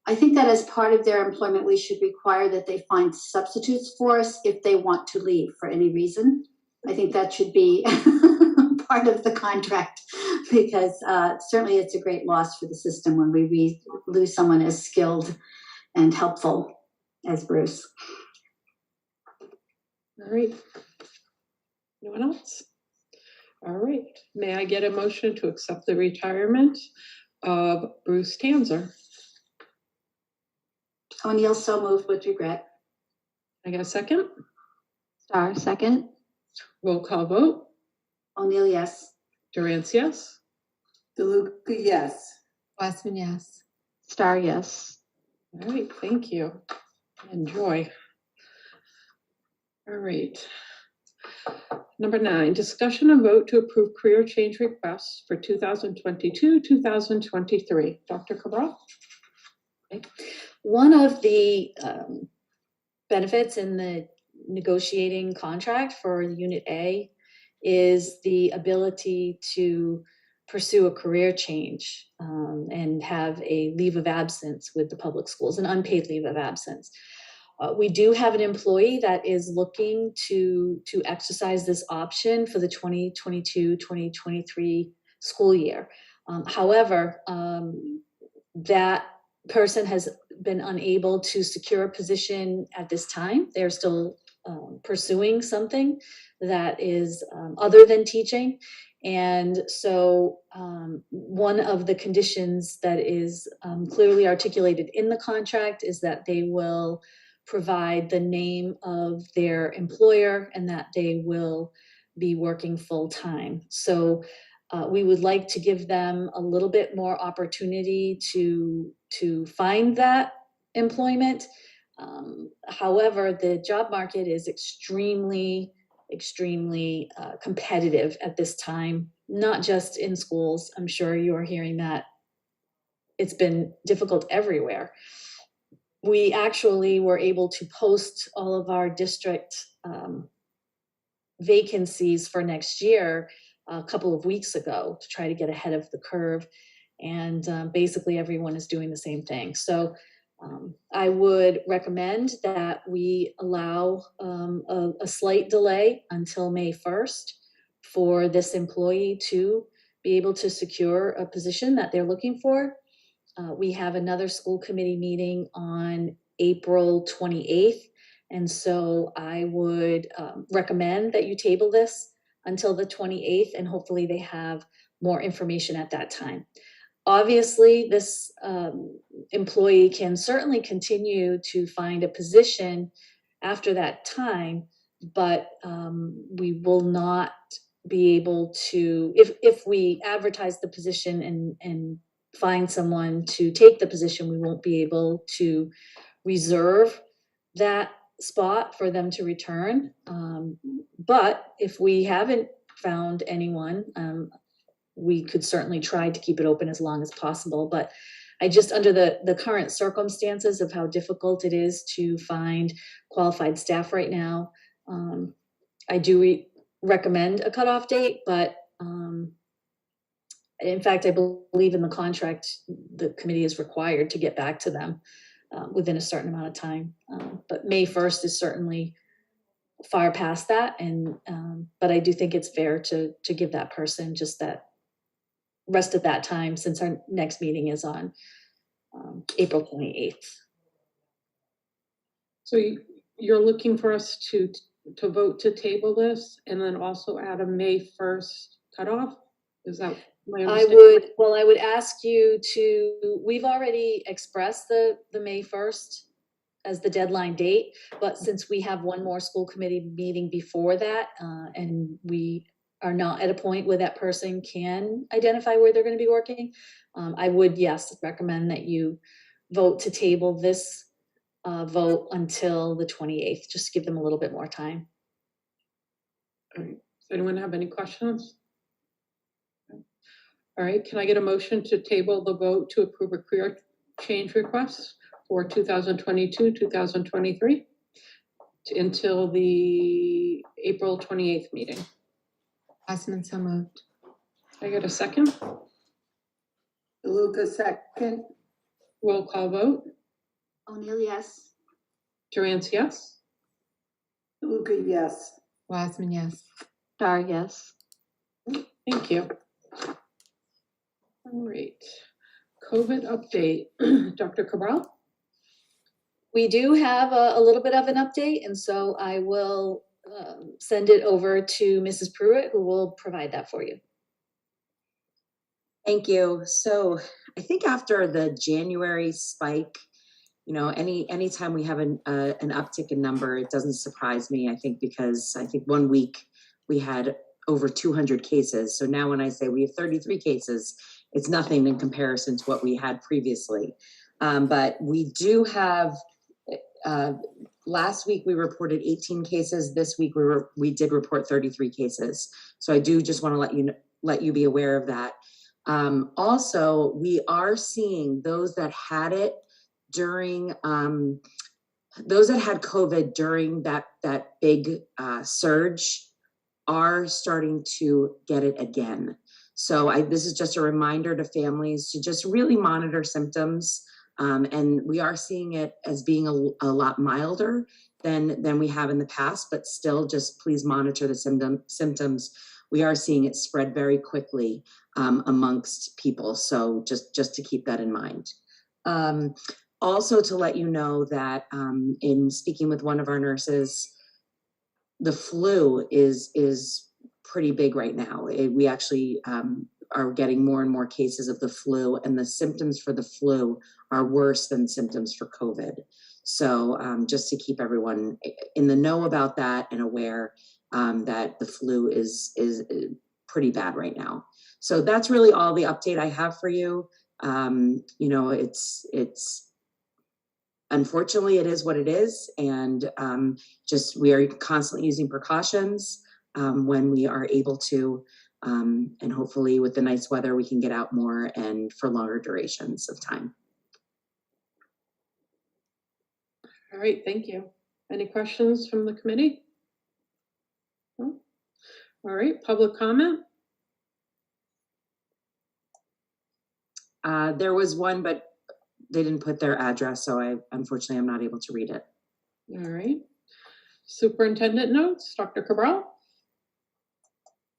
I think that as part of their employment, we should require that they find substitutes for us if they want to leave for any reason. I think that should be part of the contract, because certainly it's a great loss for the system when we lose someone as skilled and helpful as Bruce. All right. Anyone else? All right. May I get a motion to accept the retirement of Bruce Tanzer? O'Neill so moved with regret. I got a second? Star, second. Roll call vote. O'Neill, yes. Durance, yes. DeLuca, yes. Westman, yes. Star, yes. All right, thank you. Enjoy. All right. Number 9, discussion and vote to approve career change requests for 2022-2023. Dr. Cabral? Okay. One of the benefits in the negotiating contract for Unit A is the ability to pursue a career change and have a leave of absence with the public schools, an unpaid leave of absence. We do have an employee that is looking to exercise this option for the 2022-2023 school year. However, that person has been unable to secure a position at this time. They're still pursuing something that is other than teaching. And so one of the conditions that is clearly articulated in the contract is that they will provide the name of their employer and that they will be working full-time. So we would like to give them a little bit more opportunity to find that employment. However, the job market is extremely competitive at this time, not just in schools. I'm sure you're hearing that it's been difficult everywhere. We actually were able to post all of our district vacancies for next year a couple of weeks ago to try to get ahead of the curve. And basically everyone is doing the same thing. So I would recommend that we allow a slight delay until May 1st for this employee to be able to secure a position that they're looking for. We have another school committee meeting on April 28th. And so I would recommend that you table this until the 28th, and hopefully they have more information at that time. Obviously, this employee can certainly continue to find a position after that time, but we will not be able to, if we advertise the position and find someone to take the position, we won't be able to reserve that spot for them to return. But if we haven't found anyone, we could certainly try to keep it open as long as possible. But I just, under the current circumstances of how difficult it is to find qualified staff right now, I do recommend a cutoff date, but in fact, I believe in the contract, the committee is required to get back to them within a certain amount of time. But May 1st is certainly far past that, and but I do think it's fair to give that person just that rest of that time, since our next meeting is on April 28th. So you're looking for us to vote to table this and then also add a May 1st cutoff? Is that my understanding? I would ask you to, we've already expressed the May 1st as the deadline date, but since we have one more school committee meeting before that, and we are not at a point where that person can identify where they're going to be working, I would, yes, recommend that you vote to table this vote until the 28th, just to give them a little bit more time. All right. Does anyone have any questions? All right, can I get a motion to table the vote to approve a career change request for 2022, 2023 until the April 28th meeting? Osman, so moved. Can I get a second? DeLuca, second. Roll call vote. O'Neill, yes. Durant, yes. DeLuca, yes. Osman, yes. Star, yes. Thank you. All right, COVID update. Dr. Cabral? We do have a little bit of an update, and so I will send it over to Mrs. Pruitt, who will provide that for you. Thank you. So I think after the January spike, you know, anytime we have an uptick in number, it doesn't surprise me. I think because I think 1 week we had over 200 cases. So now when I say we have 33 cases, it's nothing in comparison to what we had previously. But we do have, last week we reported 18 cases. This week we did report 33 cases. So I do just want to let you be aware of that. Also, we are seeing those that had it during, those that had COVID during that big surge are starting to get it again. So this is just a reminder to families to just really monitor symptoms. And we are seeing it as being a lot milder than we have in the past, but still just please monitor the symptoms. We are seeing it spread very quickly amongst people. So just to keep that in mind. Also to let you know that in speaking with one of our nurses, the flu is pretty big right now. We actually are getting more and more cases of the flu, and the symptoms for the flu are worse than symptoms for COVID. So just to keep everyone in the know about that and aware that the flu is pretty bad right now. So that's really all the update I have for you. You know, it's unfortunately it is what it is, and just we are constantly using precautions when we are able to, and hopefully with the nice weather we can get out more and for longer durations of time. All right, thank you. Any questions from the committee? No? All right, public comment? There was one, but didn't put their address, so unfortunately I'm not able to read it. All right. Superintendent notes, Dr. Cabral?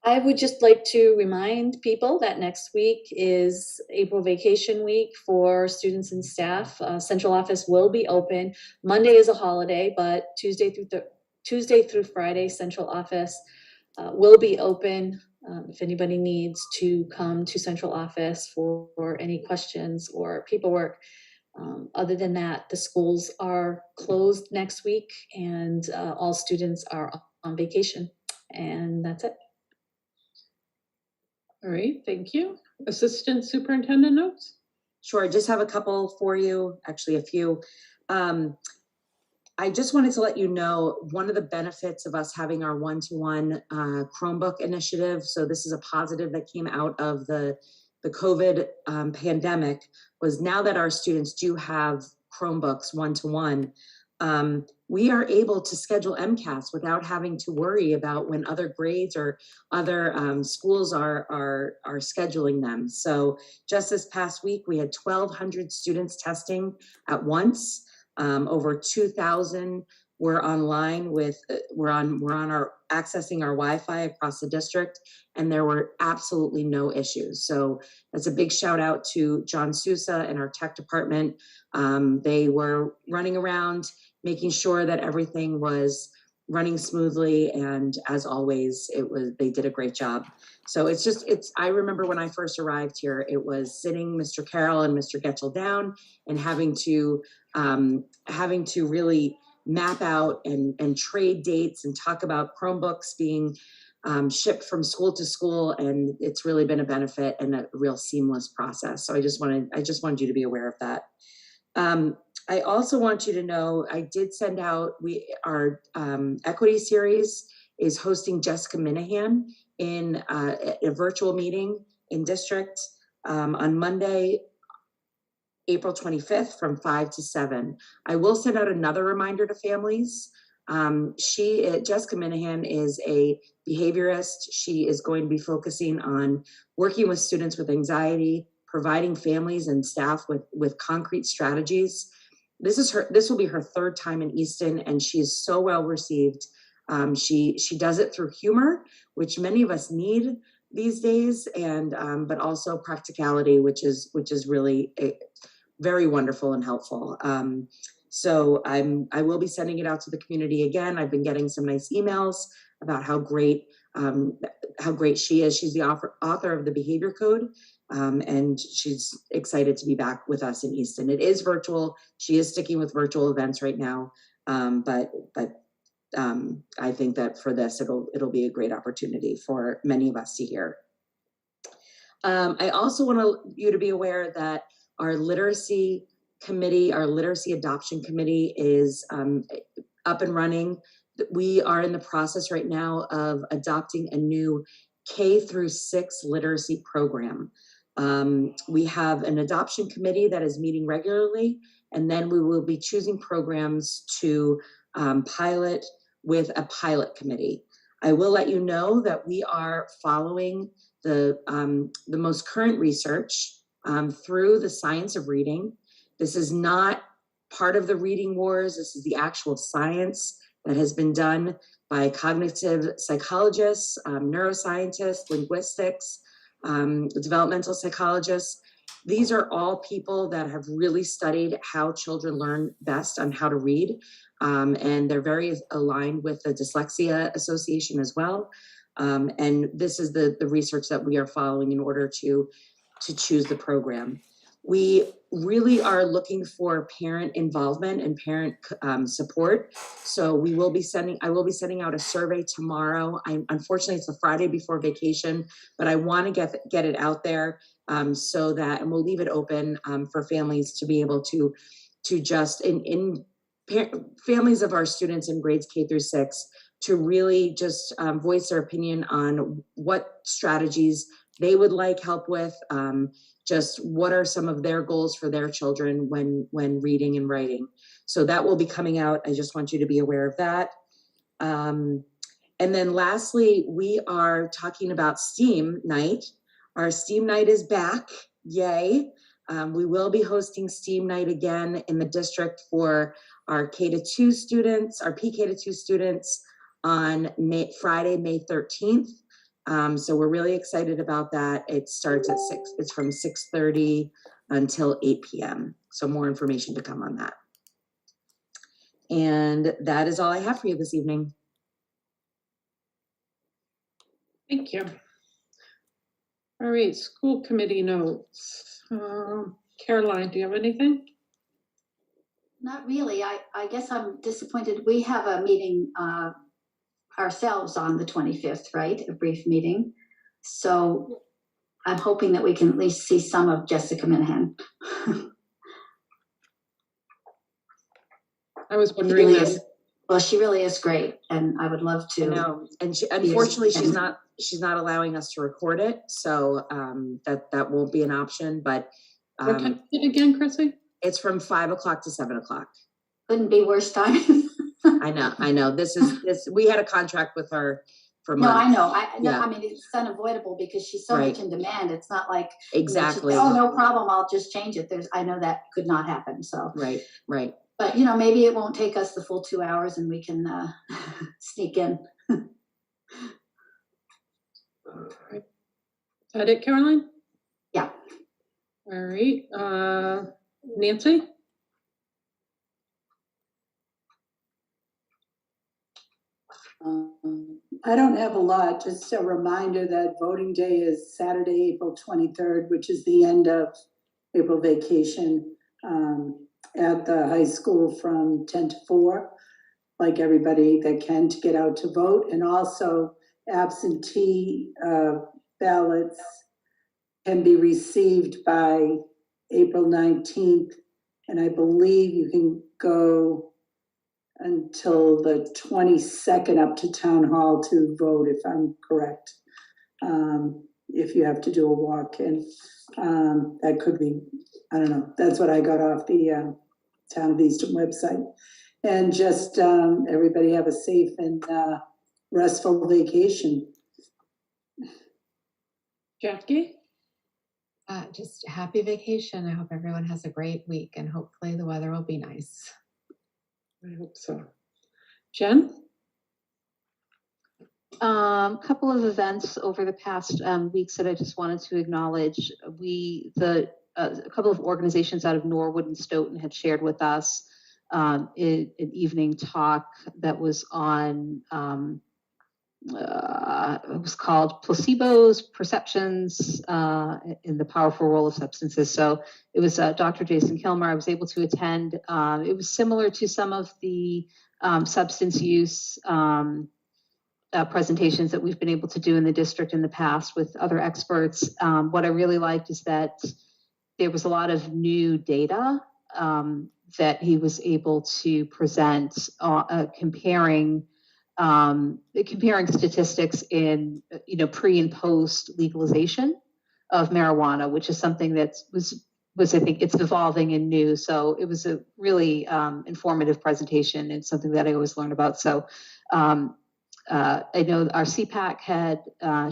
I would just like to remind people that next week is April vacation week for students and staff. Central office will be open. Monday is a holiday, but Tuesday through Friday, central office will be open. If anybody needs to come to central office for any questions or paperwork. Other than that, the schools are closed next week and all students are on vacation. And that's it. All right, thank you. Assistant Superintendent notes? Sure, I just have a couple for you, actually a few. I just wanted to let you know, one of the benefits of us having our one-to-one Chromebook initiative, so this is a positive that came out of the COVID pandemic, was now that our students do have Chromebooks one-to-one, we are able to schedule MCAS without having to worry about when other grades or other schools are scheduling them. So just this past week, we had 1,200 students testing at once. Over 2,000 were online with, accessing our Wi-Fi across the district, and there were absolutely no issues. So that's a big shout out to John Sousa and our tech department. They were running around, making sure that everything was running smoothly, and as always, they did a great job. So I remember when I first arrived here, it was sitting Mr. Carroll and Mr. Getchell down and having to really map out and trade dates and talk about Chromebooks being shipped from school to school, and it's really been a benefit and a real seamless process. So I just wanted you to be aware of that. I also want you to know, I did send out, our equity series is hosting Jessica Minahan in a virtual meeting in district on Monday, April 25th from 5 to 7. I will send out another reminder to families. Jessica Minahan is a behaviorist. She is going to be focusing on working with students with anxiety, providing families and staff with concrete strategies. This will be her third time in Easton, and she is so well received. She does it through humor, which many of us need these days, and but also practicality, which is really very wonderful and helpful. So I will be sending it out to the community again. I've been getting some nice emails about how great she is. She's the author of the Behavior Code, and she's excited to be back with us in Easton. It is virtual. She is sticking with virtual events right now, but I think that for this, it'll be a great opportunity for many of us to hear. I also want you to be aware that our literacy committee, our literacy adoption committee is up and running. We are in the process right now of adopting a new K-6 literacy program. We have an adoption committee that is meeting regularly, and then we will be choosing programs to pilot with a pilot committee. I will let you know that we are following the most current research through the science of reading. This is not part of the reading wars. This is the actual science that has been done by cognitive psychologists, neuroscientists, linguistics, developmental psychologists. These are all people that have really studied how children learn best on how to read. And they're very aligned with the Dyslexia Association as well. And this is the research that we are following in order to choose the program. We really are looking for parent involvement and parent support. So I will be sending out a survey tomorrow. Unfortunately, it's the Friday before vacation, but I want to get it out there so that, and we'll leave it open for families to be able to just families of our students in grades K-6 to really just voice their opinion on what strategies they would like help with, just what are some of their goals for their children when reading and writing. So that will be coming out. I just want you to be aware of that. And then lastly, we are talking about STEAM night. Our STEAM night is back, yay. We will be hosting STEAM night again in the district for our K-2 students, our PK-2 students on Friday, May 13th. So we're really excited about that. It starts at 6, it's from 6:30 until 8 p.m. So more information to come on that. And that is all I have for you this evening. Thank you. All right, school committee notes. Caroline, do you have anything? Not really. I guess I'm disappointed. We have a meeting ourselves on the 25th, right? A brief meeting. So I'm hoping that we can at least see some of Jessica Minahan. I was wondering that. Well, she really is great, and I would love to. I know, and unfortunately, she's not allowing us to record it, so that won't be an option. But what time is it again, Chrissy? It's from 5 o'clock to 7 o'clock. Couldn't be worse timing. I know. This. We had a contract with her for months. No, I know. I mean, it's unavoidable because she's so much in demand. It's not like exactly. Oh, no problem. I'll just change it. I know that could not happen. So right. But maybe it won't take us the full 2 hours, and we can sneak in. Is that it, Caroline? Yeah. All right. Nancy? I don't have a lot, just a reminder that voting day is Saturday, April 23rd, which is the end of April vacation at the high school from 10 to 4, like everybody that can, to get out to vote. And also absentee ballots can be received by April 19th. And I believe you can go until the 22nd up to town hall to vote, if I'm correct. If you have to do a walk, and that could be, I don't know, that's what I got off the Town of Easton website. And just everybody have a safe and restful vacation. Jackie? Just happy vacation. I hope everyone has a great week, and hopefully the weather will be nice. I hope so. Jen? Couple of events over the past weeks that I just wanted to acknowledge. A couple of organizations out of Norwood and Stoughton had shared with us an evening talk that was on, it was called Placebos, Perceptions in the Powerful Role of Substances. So it was Dr. Jason Kilmer. I was able to attend. It was similar to some of the substance use presentations that we've been able to do in the district in the past with other experts. What I really liked is that there was a lot of new data that he was able to present, comparing statistics in pre and post legalization of marijuana, which is something that was I think it's evolving and new. So it was a really informative presentation and something that I always learn about. So I know our CPAC had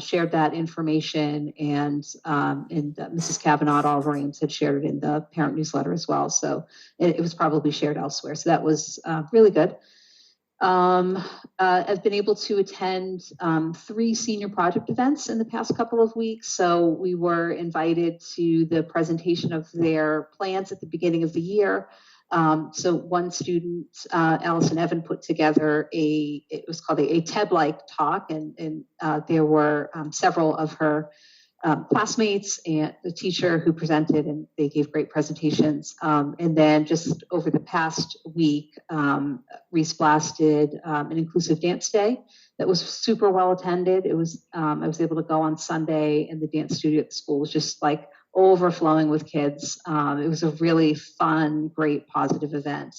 shared that information, and Mrs. Kavanaugh, Oliver Ames, had shared it in the parent newsletter as well. So it was probably shared elsewhere. So that was really good. I've been able to attend 3 senior project events in the past couple of weeks. So we were invited to the presentation of their plans at the beginning of the year. So one student, Allison Evan, put together it was called a TED-like talk, and there were several of her classmates and the teacher who presented, and they gave great presentations. And then just over the past week, Reese blasted an inclusive dance day that was super well attended. It was, I was able to go on Sunday, and the dance studio at the school was just like overflowing with kids. It was a really fun, great, positive event.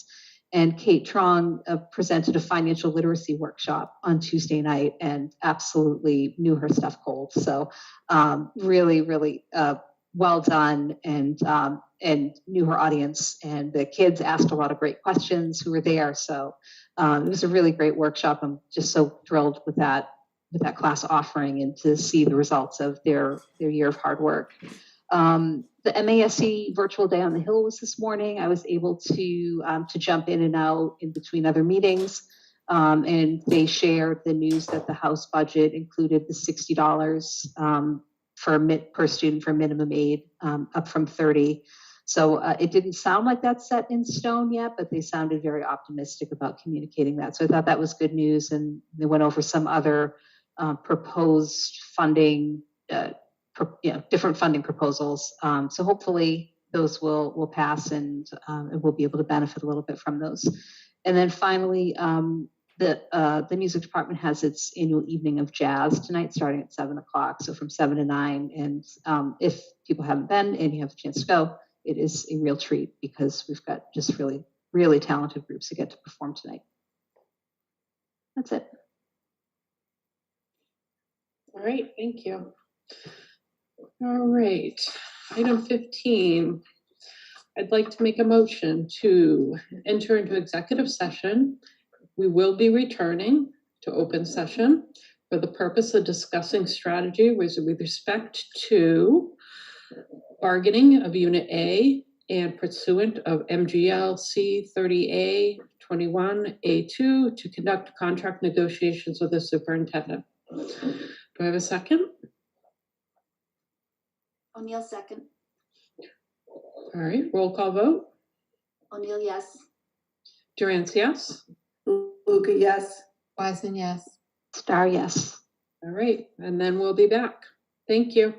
And Kate Trong presented a financial literacy workshop on Tuesday night and absolutely knew her stuff cold. So really, really well done, and knew her audience. And the kids asked a lot of great questions who were there. So it was a really great workshop. I'm just so thrilled with that class offering, and to see the results of their year of hard work. the MASC Virtual Day on the Hill was this morning. I was able to jump in and out in between other meetings. And they shared the news that the House budget included the $60 per student for minimum aid, up from 30. So it didn't sound like that's set in stone yet, but they sounded very optimistic about communicating that. So I thought that was good news. And they went over some other proposed funding, different funding proposals. So hopefully those will pass and we'll be able to benefit a little bit from those. And then finally, the music department has its annual evening of jazz tonight, starting at 7 o'clock. So from 7 to 9. And if people haven't been and you have a chance to go, it is a real treat because we've got just really, really talented groups that get to perform tonight. That's it. All right, thank you. All right, item 15. I'd like to make a motion to enter into executive session. We will be returning to open session for the purpose of discussing strategy with respect to bargaining of Unit A and pursuant of MGL C30A 21A2 to conduct contract negotiations with the superintendent. Do I have a second? O'Neill, second. All right, roll call vote. O'Neill, yes. Durant, yes. Luca, yes. Wiseman, yes. Star, yes. All right, and then we'll be back. Thank you.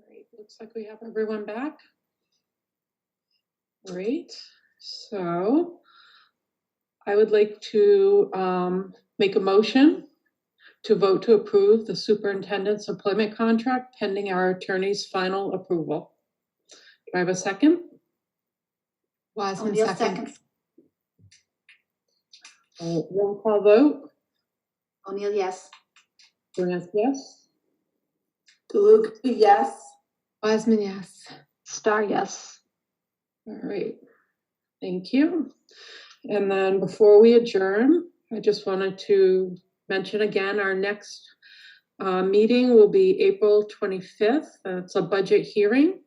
Great, looks like we have everyone back. Great, so I would like to make a motion to vote to approve the superintendent's employment contract pending our attorney's final approval. Do I have a second? Wiseman O'Neill second. seconds. Roll call vote. O'Neill, yes. Durant, yes. DeLuca, yes. Wiseman, yes. Star, yes. All right, thank you. And then before we adjourn, I just wanted to mention again, our next meeting will be April 25th. It's a budget hearing.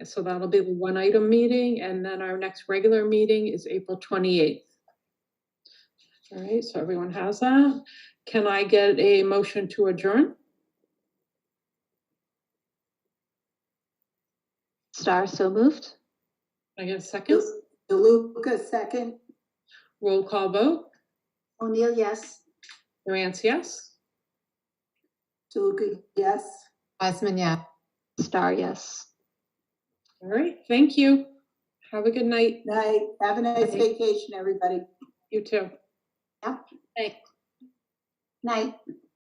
So that'll be the one item meeting, and then our next regular meeting is April 28th. All right, so everyone has that. Can I get a motion to adjourn? Star, so moved. Can I get a second? DeLuca, second. Roll call vote. O'Neill, yes. Durant, yes. DeLuca, yes. Wiseman, yeah. Star, yes. All right, thank you. Have a good night. Night. Have a nice Night. vacation, everybody. You too. Yep. Thanks. Night.